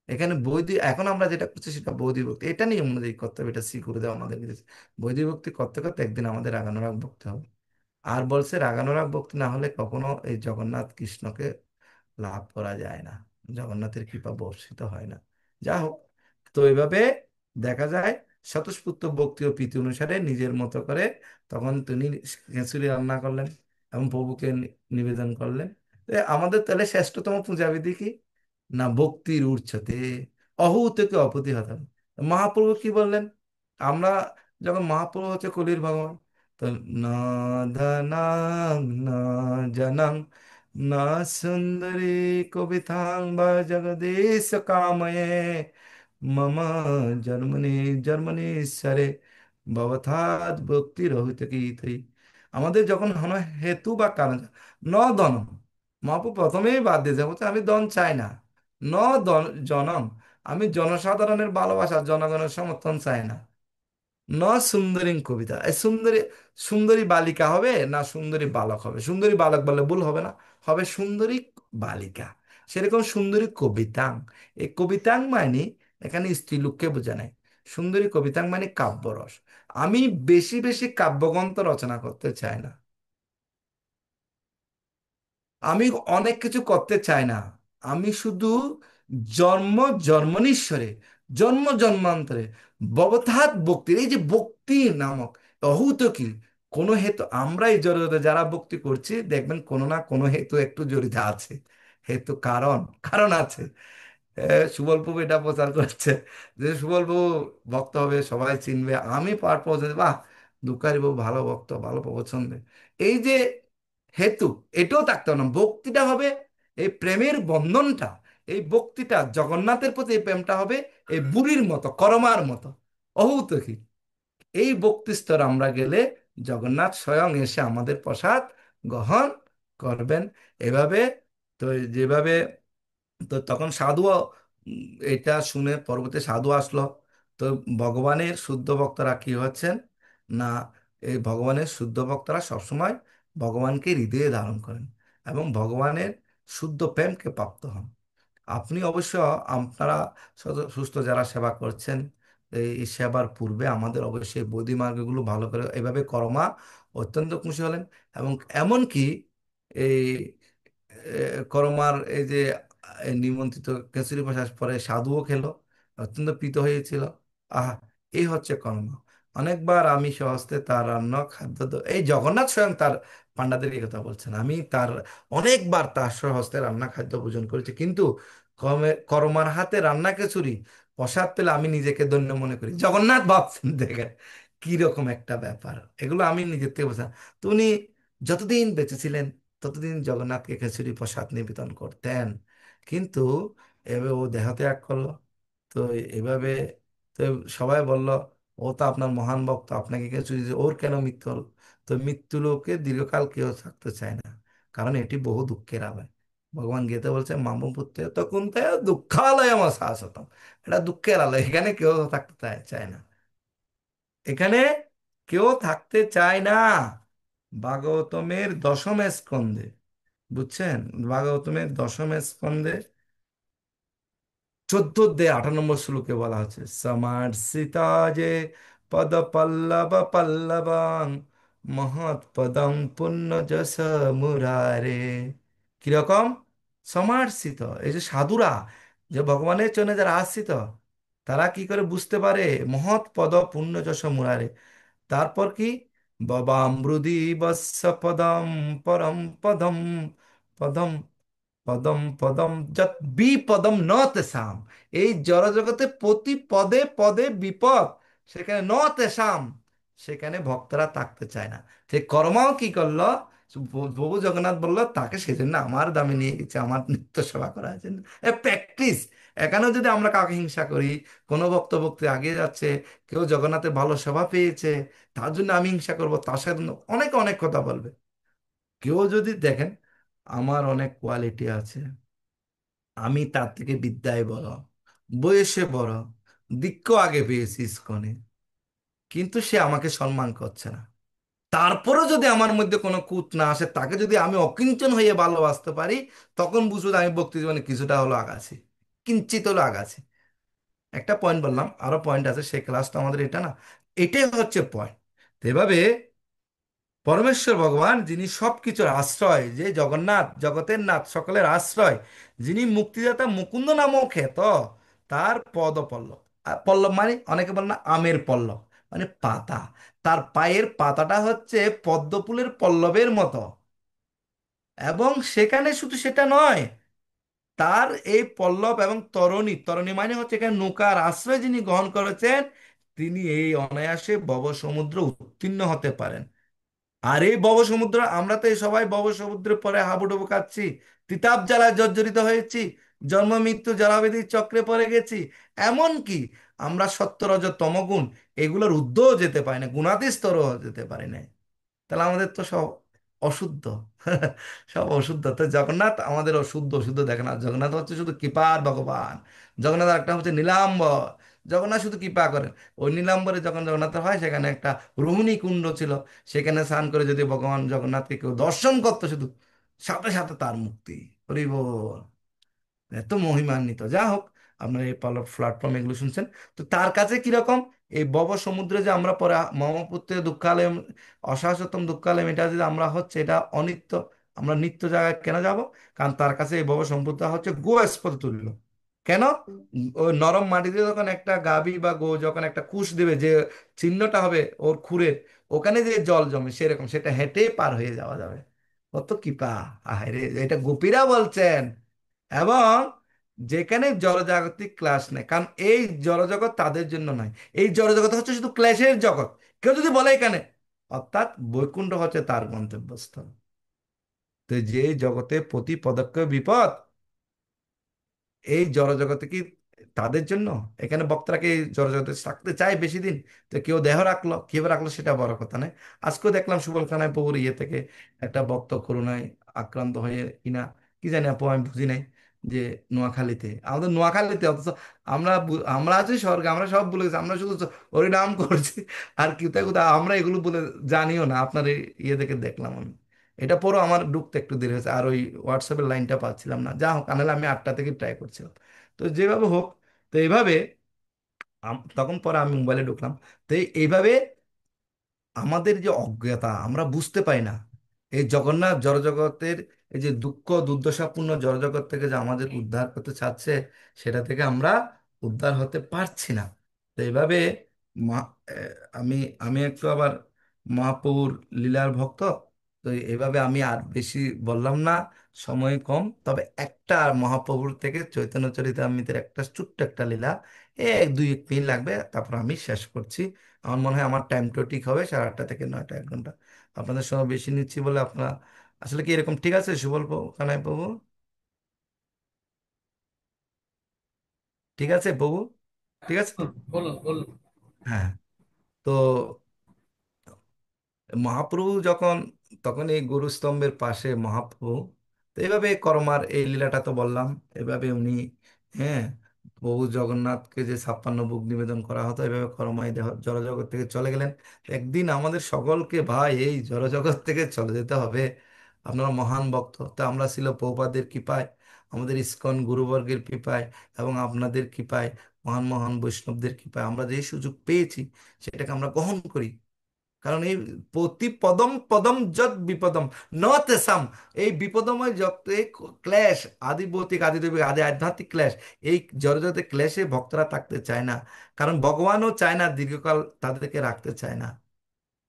এখানে বৈদিক, এখন আমরা যেটা করছি সেটা বৈদিক ভক্তি, এটা নিয়ে আমাদের করতে হবে, এটা শ্রী গুরুদেব আমাদের দিয়েছে। বৈদিক ভক্তি করতে করতে একদিন আমাদের রাগানুরাগ ভক্তি হবে। আর বলছে রাগানুরাগ ভক্তি না হলে কখনো এই জগন্নাথ কৃষ্ণকে লাভ করা যায় না, জগন্নাথের কৃপা বর্ষিত হয় না। যা হোক, তো এইভাবে দেখা যায় স্বতঃস্ফূর্ত ভক্তি ও প্রীতি অনুসারে নিজের মতো করে তখন তিনি খিচুড়ি রান্না করলেন এবং প্রভুকে নিবেদন করলেন। আমাদের তাহলে শ্রেষ্ঠতম পূজাবিধি কি? না ভক্তির উচ্চতে অহূতকে অপ্রতিহত। মহাপ্রভু কি বললেন? আমরা যখন, মহাপ্রভু হচ্ছে কলির ভগবান, তো না ধনাং না জনং না সুন্দরী কবিতাং বা জগদীশ কাময়ে মম জন্মনি জন্মনীশ্বরে ভবথাৎ ভক্তি রহিত কি তৈ। আমাদের যখন হন হেতু বা কারণ, ন দনম, মহাপ্রভু প্রথমেই বাদ দিয়ে যাবো, আমি দন চাই না। ন জনম, আমি জনসাধারণের ভালোবাসা, জনগণের সমর্থন চাই না। ন সুন্দরী কবিতা, এই সুন্দরী, সুন্দরী বালিকা হবে না সুন্দরী বালক হবে? সুন্দরী বালক বললে ভুল হবে না, হবে সুন্দরী বালিকা। সেরকম সুন্দরী কবিতাং, এই কবিতাং মানে এখানে স্ত্রীলোককে বোঝা নাই। সুন্দরী কবিতাং মানে কাব্যরস। আমি বেশি বেশি কাব্যগ্রন্থ রচনা করতে চাই না, আমি অনেক কিছু করতে চাই না, আমি শুধু জন্ম জন্মনীশ্বরে, জন্ম জন্মান্তরে ভবথাৎ ভক্তির, এই যে ভক্তি নামক অহূত কি, কোনো হেতু, আমরা এই জড়িত যারা ভক্তি করছি দেখবেন কোনো না কোনো হেতু একটু জড়িত আছে। হেতু, কারণ, কারণ আছে। সুবল প্রভু এটা প্রচার করছে যে সুবল প্রভু ভক্ত হবে, সবাই চিনবে, আমি পার পৌঁছে, বাহ, দুঃখারি বাবু ভালো ভক্ত, ভালো প্রবচন দেয়। এই যে হেতু, এটাও থাকতে হবে না, ভক্তিটা হবে এই প্রেমের বন্ধনটা, এই ভক্তিটা জগন্নাথের প্রতি এই প্রেমটা হবে এই বুড়ির মতো, করমার মতো অহৌতকি। এই ভক্তি স্তর আমরা গেলে জগন্নাথ স্বয়ং এসে আমাদের প্রসাদ গ্রহণ করবেন। এভাবে, তো যেভাবে, তো তখন সাধুও এটা শুনে পরবর্তী সাধু আসলো। তো ভগবানের শুদ্ধ ভক্তরা কি হচ্ছেন না, এই ভগবানের শুদ্ধ ভক্তরা সবসময় ভগবানকে হৃদয়ে ধারণ করেন এবং ভগবানের শুদ্ধ প্রেমকে প্রাপ্ত হন। আপনি অবশ্য, আপনারা সুস্থ যারা সেবা করছেন, এই সেবার পূর্বে আমাদের অবশ্যই বৌদ্ধি মার্গগুলো ভালো করে এভাবে কর্মা অত্যন্ত খুশি হলেন। এবং এমনকি এই করমার এই যে নিমন্ত্রিত খিচুড়ি প্রসাদ পরে সাধুও খেলো, অত্যন্ত প্রীত হয়েছিল। আহা, এই হচ্ছে কর্ম। অনেকবার আমি স্বহস্তে তার রান্না খাদ্য এই জগন্নাথ স্বয়ং তার পাণ্ডাদের এই কথা বলছেন, আমি তার অনেকবার তার স্বহস্তে রান্না খাদ্য ভোজন করেছি, কিন্তু কর্মার হাতে রান্না খিচুড়ি প্রসাদ পেলে আমি নিজেকে ধন্য মনে করি। জগন্নাথ ভাবছেন দেখেন কিরকম একটা ব্যাপার। এগুলো আমি নিজের থেকে বলছিলাম। তো উনি যতদিন বেঁচে ছিলেন ততদিন জগন্নাথকে খিচুড়ি প্রসাদ নিবেদন করতেন। কিন্তু এভাবে ও দেহত্যাগ করলো। তো এভাবে, তো সবাই বলল ও তো আপনার মহান ভক্ত, আপনাকে কিছু দিয়েছে, ওর কেন মৃত্যু হলো? তো মৃত্যু লোকে দীর্ঘকাল কেউ থাকতে চায় না, কারণ এটি বহু দুঃখের আলয়। ভগবান গীতা বলছে মাম পুত্রে তখন তাই দুঃখালয় আমার শাশ্বতম। এটা দুঃখের আলয়, এখানে কেউ থাকতে চায় না, এখানে কেউ থাকতে চায় না। ভাগবতমের দশম স্কন্ধে, বুঝছেন, ভাগবতমের দশম স্কন্ধে 14 অধ্যায় 8 নম্বর শ্লোকে বলা হচ্ছে সমার্ষিতা যে পদ পল্লব পল্লবাং মহৎ পদম পুণ্য যশ মুরারে। কিরকম? সমার্ষিত, এই যে সাধুরা, যে ভগবানের জন্য যারা আশ্রিত, তারা কি করে বুঝতে পারে মহৎ পদ পুণ্য যশ মুরারে? তারপর কি? ববামৃদি বৎস পদম পরম পদম পদম পদম পদম যৎ বিপদম ন তেষাম। এই জড়জগতে প্রতি পদে পদে বিপদ, সেখানে ন তেষাম, সেখানে ভক্তরা থাকতে চায় না। সে কর্মাও কি করলো? প্রভু জগন্নাথ বললো তাকে সেজন্য আমার দামে নিয়ে গেছে, আমার নিত্য সেবা করার জন্য। প্র্যাকটিস। এখানেও যদি আমরা কাউকে হিংসা করি, কোনো ভক্ত ভক্তি আগে যাচ্ছে, কেউ জগন্নাথের ভালো সেবা পেয়েছে, তার জন্য আমি হিংসা করবো, তার সাথে অনেক অনেক কথা বলবে। কেউ যদি দেখেন আমার অনেক কোয়ালিটি আছে, আমি তার থেকে বিদ্যায় বড়, বয়সে বড়, দীক্ষা আগে পেয়েছি ইস্কনে, কিন্তু সে আমাকে সম্মান করছে না, তারপরেও যদি আমার মধ্যে কোনো কুত না আসে, তাকে যদি আমি অকিঞ্চন হয়ে ভালোবাসতে পারি, তখন বুঝবো যে আমি ভক্তি জীবনে কিছুটা হলো আগাছি, কিঞ্চিত হলো আগাছি। একটা পয়েন্ট বললাম, আরো পয়েন্ট আছে, সেই ক্লাসটা আমাদের এটা না, এটাই হচ্ছে পয়েন্ট। তো এভাবে পরমেশ্বর ভগবান, যিনি সবকিছুর আশ্রয়, যে জগন্নাথ জগতের নাথ সকলের আশ্রয়, যিনি মুক্তিদাতা মুকুন্দ নামও খ্যাত, তার পদ পল্লব। আর পল্লব মানে অনেকে বলে না আমের পল্লব, মানে পাতা, তার পায়ের পাতাটা হচ্ছে পদ্ম ফুলের পল্লবের মতো। এবং সেখানে শুধু সেটা নয়, তার এই পল্লব এবং তরণী, তরণী মানে হচ্ছে এখানে নৌকার আশ্রয় যিনি গ্রহণ করেছেন, তিনি এই অনায়াসে ভব সমুদ্র উত্তীর্ণ হতে পারেন। আর এই ভব সমুদ্র, আমরা তো এই সবাই ভব সমুদ্রের পরে হাবুডুবু খাচ্ছি, তিতাব জ্বালায় জর্জরিত হয়েছি, জন্ম মৃত্যু জরাবেদির চক্রে পড়ে গেছি। এমন কি আমরা সত্য রজ তমগুণ এগুলোর ঊর্ধ্বও যেতে পারি না, গুণাতি স্তরও যেতে পারি না। তাহলে আমাদের তো সব অশুদ্ধ। সব অশুদ্ধ। তো জগন্নাথ আমাদের অশুদ্ধ অশুদ্ধ দেখে না, জগন্নাথ হচ্ছে শুধু কৃপার ভগবান। জগন্নাথ একটা হচ্ছে নীলাম্বর। জগন্নাথ শুধু কৃপা করেন। ওই নীলাম্বরে যখন জগন্নাথ হয়, সেখানে একটা রোহিণী কুণ্ড ছিল, সেখানে স্নান করে যদি ভগবান জগন্নাথকে কেউ দর্শন করতো, শুধু সাথে সাথে তার মুক্তি। হরি বল। এত মহিমান্বিত। যা হোক, আপনার এই প্ল্যাটফর্ম এগুলো শুনছেন। তো তার কাছে কিরকম এই ভব সমুদ্রে যে আমরা পরে মহাপুত্রে দুঃখালয়, অশাশ্বতম দুঃখালয়, এটা যদি আমরা হচ্ছে এটা অনিত্য, আমরা নিত্য জায়গায় কেন যাব? কারণ তার কাছে এই ভব সমুদ্র হচ্ছে গোস্পদ তুল্য। কেন? ওই নরম মাটিতে যখন একটা গাভী বা গো যখন একটা কুশ দেবে, যে চিহ্নটা হবে ওর খুরের, ওখানে যে জল জমে সেরকম, সেটা হেঁটে পার হয়ে যাওয়া যাবে। কত কৃপা! আহারে, এটা গোপীরা বলছেন। এবং যেখানে জড়জাগতিক ক্লাস নেই, কারণ এই জড়জগৎ তাদের জন্য নয়। এই জড়জগৎ হচ্ছে শুধু ক্লেশের জগৎ। কেউ যদি বলে এখানে, অর্থাৎ বৈকুণ্ঠ হচ্ছে তার গন্তব্যস্থল। তো যে জগতে প্রতি পদক্ষেপ বিপদ, এই জড়জগতে কি তাদের জন্য? এখানে বক্তারা কি এই জড়জগতে থাকতে চায় বেশি দিন? তো কেউ দেহ রাখলো, কিভাবে রাখলো সেটা বড় কথা নয়। আজকেও দেখলাম সুবলখানায় প্রভুর ইয়ে থেকে একটা ভক্ত করোনায় আক্রান্ত হয়ে কিনা, কি জানি আপু, আমি বুঝি নাই, যে নোয়াখালীতে, আমাদের নোয়াখালীতে, অথচ আমরা আছি স্বর্গে, আমরা সব ভুলে গেছি, আমরা শুধু হরিনাম করছি। আর কোথায় কোথায় আমরা এগুলো বলে জানিও না। আপনার এই ইয়ে দেখে দেখলাম আমি, এটা পরও আমার ঢুকতে একটু দেরি হয়েছে, আর ওই হোয়াটসঅ্যাপের লাইনটা পাচ্ছিলাম না। যা হোক, আনালে আমি 8টা থেকে ট্রাই করছিলাম। তো যেভাবে হোক, তো এইভাবে তখন পরে আমি মোবাইলে ঢুকলাম। তো এইভাবে আমাদের যে অজ্ঞতা, আমরা বুঝতে পাই না এই জগন্নাথ জড়জগতের এই যে দুঃখ দুর্দশাপূর্ণ জড়জগৎ থেকে যে আমাদের উদ্ধার করতে চাচ্ছে, সেটা থেকে আমরা উদ্ধার হতে পারছি না। তো এইভাবে মা আমি আমি একটু আবার মহাপ্রভুর লীলার ভক্ত, তো এইভাবে আমি আর বেশি বললাম না, সময় কম। তবে একটা মহাপ্রভুর থেকে চৈতন্য চরিতামৃতের একটা ছোট্ট একটা লীলা, এক দুই এক মিনিট লাগবে, তারপর আমি শেষ করছি। আমার মনে হয় আমার টাইমটা ঠিক হবে 8:30 থেকে 9টা, 1 ঘন্টা। আপনাদের সময় বেশি নিচ্ছি বলে আপনারা, আসলে কি এরকম ঠিক আছে সুবল প্রভু, কানাই প্রভু? ঠিক আছে প্রভু? ঠিক আছে তো? বলুন বলুন বলুন। হ্যাঁ। তো মহাপ্রভু যখন, তখন এই গরুস্তম্ভের পাশে মহাপ্রভু, তো এইভাবে করমার এই লীলাটা তো বললাম। এভাবে উনি, হ্যাঁ, প্রভু জগন্নাথকে যে 56 ভোগ নিবেদন করা হতো, এভাবে করমাই দেহ জড়জগৎ থেকে চলে গেলেন। একদিন আমাদের সকলকে ভাই এই জড়জগৎ থেকে চলে যেতে হবে। আপনারা মহান ভক্ত, তো আমরা ছিল প্রভুপাদের কৃপায়, আমাদের ইসকন গুরুবর্গের কৃপায়, এবং আপনাদের কৃপায়, মহান মহান বৈষ্ণবদের কৃপায় আমরা যে সুযোগ পেয়েছি, সেটাকে আমরা গ্রহণ করি। কারণ এই প্রতি পদম পদম যত বিপদম ন তেসাম, এই বিপদময় যত এই ক্লেশ, আদি ভৌতিক আদি দৈবিক আদি আধ্যাত্মিক ক্লেশ, এই জড়জগতের ক্লেশে ভক্তরা থাকতে চায় না। কারণ ভগবানও চায় না দীর্ঘকাল তাদেরকে রাখতে চায় না।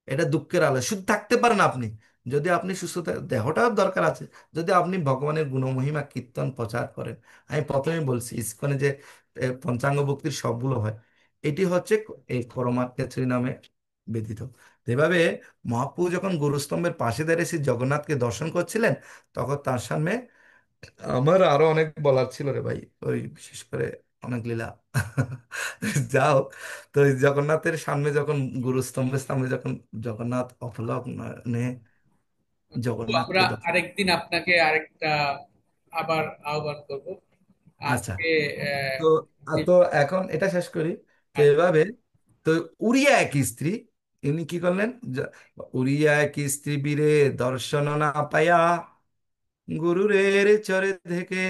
এটা দুঃখের আলো, শুধু থাকতে পারেন আপনি যদি আপনি সুস্থ দেহটাও দরকার আছে, যদি আপনি ভগবানের গুণমহিমা কীর্তন প্রচার করেন। আমি প্রথমে বলছি ইসকনে যে পঞ্চাঙ্গ ভক্তির সবগুলো হয়, এটি হচ্ছে এই পরমাত্মেত্রী নামে ব্যতীত। এভাবে মহাপ্রভু যখন গুরুস্তম্ভের পাশে দাঁড়িয়ে শ্রী জগন্নাথকে দর্শন করছিলেন, তখন তার সামনে, আমার আরো অনেক বলার ছিল রে ভাই, ওই বিশেষ করে অনেক লীলা। যাও, তো এই জগন্নাথের সামনে যখন, গুরুস্তম্ভের সামনে যখন জগন্নাথ অপলক নয়নে তবু আমরা জগন্নাথকে দর্শন। আরেকদিন আপনাকে আরেকটা আবার আহ্বান করব আচ্ছা, আজকে। তো যে- তো এখন এটা শেষ করি। তো আচ্ছা, এভাবে, তো উড়িয়া এক স্ত্রী, ইনি কি করলেন, উড়িয়া এক স্ত্রী বীরে দর্শন না পায়া, গুরুরের চরে থেকে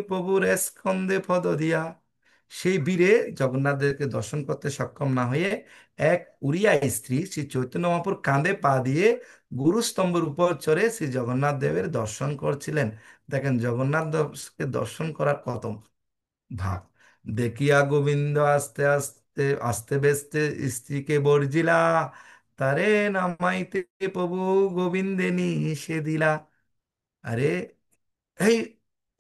প্রভুর স্কন্ধে পদ দিয়া, সেই বীরে জগন্নাথদেরকে দর্শন করতে সক্ষম না হয়ে এক উড়িয়া স্ত্রী শ্রী চৈতন্য মহাপুর কাঁধে পা দিয়ে গুরুস্তম্ভের উপর চড়ে শ্রী জগন্নাথ দেবের দর্শন করছিলেন। দেখেন জগন্নাথ দেবকে দর্শন করার কত ভাব। দেখিয়া গোবিন্দ আস্তে আস্তে আস্তে ব্যস্তে স্ত্রীকে বর্জিলা, তারে নামাইতে প্রভু গোবিন্দে নিষে দিলা। আরে, এই,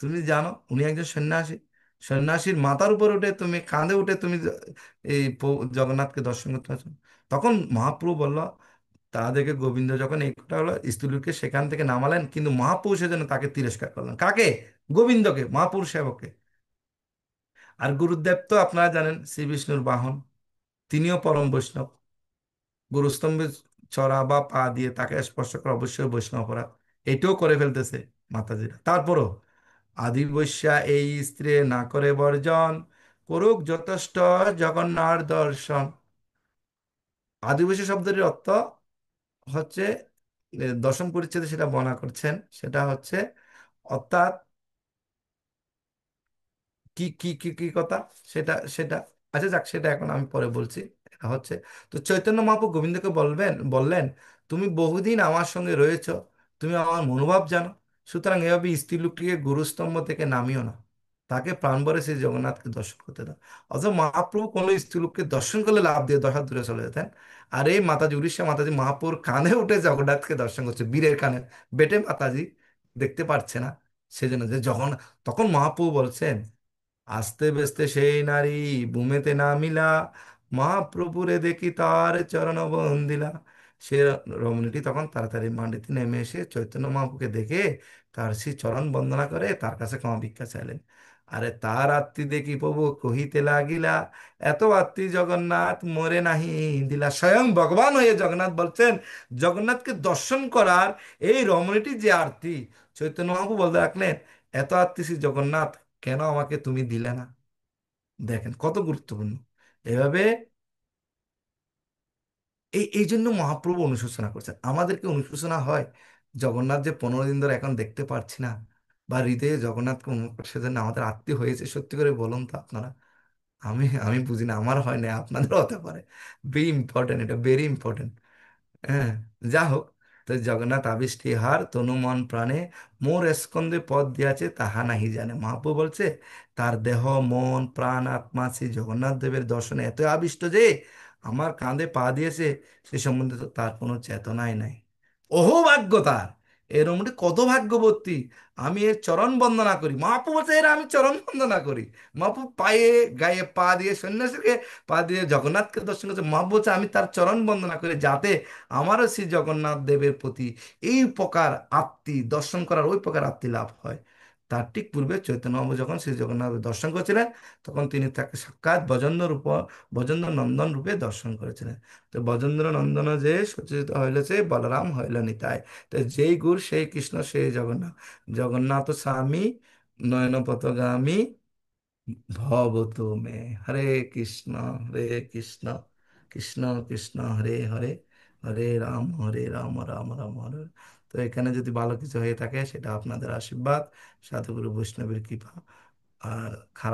তুমি জানো উনি একজন সন্ন্যাসী, সন্ন্যাসীর মাথার উপর উঠে তুমি, কাঁধে উঠে তুমি এই জগন্নাথকে দর্শন করতে পারছো। তখন মহাপ্রভু বলল, তা দেখে গোবিন্দ যখন এই কথা হলো, স্ত্রীলোককে সেখান থেকে নামালেন, কিন্তু মহাপুরুষ সেজন্য তাকে তিরস্কার করলেন। কাকে? গোবিন্দকে, মহাপুরুষ সেবককে। আর গুরুদেব তো আপনারা জানেন শ্রী বিষ্ণুর বাহন, তিনিও পরম বৈষ্ণব। গুরুস্তম্ভে চড়া বা পা দিয়ে তাকে স্পর্শ করা অবশ্যই বৈষ্ণব অপরাধ, এটাও করে ফেলতেছে মাতাজিরা। তারপরও আদি বৈশ্যা এই স্ত্রী না করে বর্জন, করুক যথেষ্ট জগন্নাথ দর্শন। আদিবাসী শব্দের অর্থ হচ্ছে, দশম পরিচ্ছেদে সেটা বর্ণনা করছেন, সেটা হচ্ছে অর্থাৎ কি কি কি কি কথা, সেটা সেটা আচ্ছা যাক, সেটা এখন আমি পরে বলছি। এটা হচ্ছে, তো চৈতন্য মহাপ্রভু গোবিন্দকে বললেন, তুমি বহুদিন আমার সঙ্গে রয়েছো, তুমি আমার মনোভাব জানো, সুতরাং এভাবে স্ত্রী লোকটিকে গুরুস্তম্ভ থেকে নামিও না, তাকে প্রাণভরে সেই জগন্নাথকে দর্শন করতে দাও। অথচ মহাপ্রভু কোনো স্ত্রী লোককে দর্শন করলে লাভ দিয়ে 10 হাত দূরে চলে যেতেন। আর এই মাতাজি, উড়িষ্যা মাতাজি মহাপ্রভুর কানে উঠে জগন্নাথকে দর্শন করছে, বীরের কানে, বেটে মাতাজি দেখতে পারছে না, সেজন্য যে যখন, তখন মহাপ্রভু বলছেন, আস্তে বেস্তে সেই নারী ভূমেতে নামিলা, মহাপ্রভুরে দেখি তার চরণ বন্দিলা। সে রমণীটি তখন তাড়াতাড়ি মাটিতে নেমে এসে চৈতন্য মহাপ্রভুকে দেখে তার সেই চরণ বন্দনা করে তার কাছে ক্ষমা ভিক্ষা চাইলেন। আরে তার আত্মী দেখি প্রভু কহিতে লাগিলা, এত আত্মী জগন্নাথ মোরে নাহি দিলা। স্বয়ং ভগবান হয়ে জগন্নাথ বলছেন, জগন্নাথকে দর্শন করার এই রমণীটি যে আরতি, চৈতন্য মহাপ্রভু বলতে রাখলেন, এত আত্মী শ্রী জগন্নাথ, কেন আমাকে তুমি দিলে না? দেখেন কত গুরুত্বপূর্ণ। এভাবে এই জন্য মহাপ্রভু অনুশোচনা করছেন, আমাদেরকে অনুশোচনা হয় জগন্নাথ যে 15 দিন ধরে এখন দেখতে পাচ্ছি না, বা হৃদয়ে জগন্নাথকে অনুভব করছে, সেজন্য আমাদের আত্মীয় হয়েছে। সত্যি করে বলুন তো আপনারা, আমি বুঝি না, আমার হয় না, আপনাদের হতে পারে। ভেরি ইম্পর্টেন্ট, এটা ভেরি ইম্পর্টেন্ট। হ্যাঁ, যা হোক, তো জগন্নাথ আবিষ্টি হার তনু মন প্রাণে, মোর স্কন্ধে পদ দিয়াছে তাহা নাহি জানে। মহাপ্রভু বলছে, তার দেহ মন প্রাণ আত্মা শ্রী জগন্নাথ দেবের দর্শনে এত আবিষ্ট যে আমার কাঁধে পা দিয়েছে, সে সম্বন্ধে তো তার কোনো চেতনাই নাই। ওহো ভাগ্য তার! এরমটি কত ভাগ্যবতী! আমি এর চরণ বন্দনা করি। মহাপু বলছে এর আমি চরণ বন্দনা করি। মহাপু পায়ে গায়ে পা দিয়ে সন্ন্যাসীকে পা দিয়ে জগন্নাথকে দর্শন করছে। মহাপু বলছে আমি তার চরণ বন্দনা করি, যাতে আমারও শ্রী জগন্নাথ দেবের প্রতি এই প্রকার আত্মী দর্শন করার ওই প্রকার আত্মী লাভ হয়। তার ঠিক পূর্বে চৈতন্যবাবু যখন শ্রী জগন্নাথ দর্শন করেছিলেন, তখন তিনি তাকে সাক্ষাৎ ব্রজেন্দ্র নন্দন রূপে দর্শন করেছিলেন। তো ব্রজেন্দ্র নন্দন যে সচেত হইল সে বলরাম হইল নিতাই। তো যেই গুর সেই কৃষ্ণ সেই জগন্নাথ। জগন্নাথ স্বামী নয়ন পথগামী ভব মে। হরে কৃষ্ণ হরে কৃষ্ণ কৃষ্ণ কৃষ্ণ হরে হরে, হরে রাম রাম রাম হরে হরে। তো এখানে যদি ভালো কিছু হয়ে থাকে সেটা আপনাদের আশীর্বাদ, সাধুগুরু বৈষ্ণবের কৃপা। আর খারাপ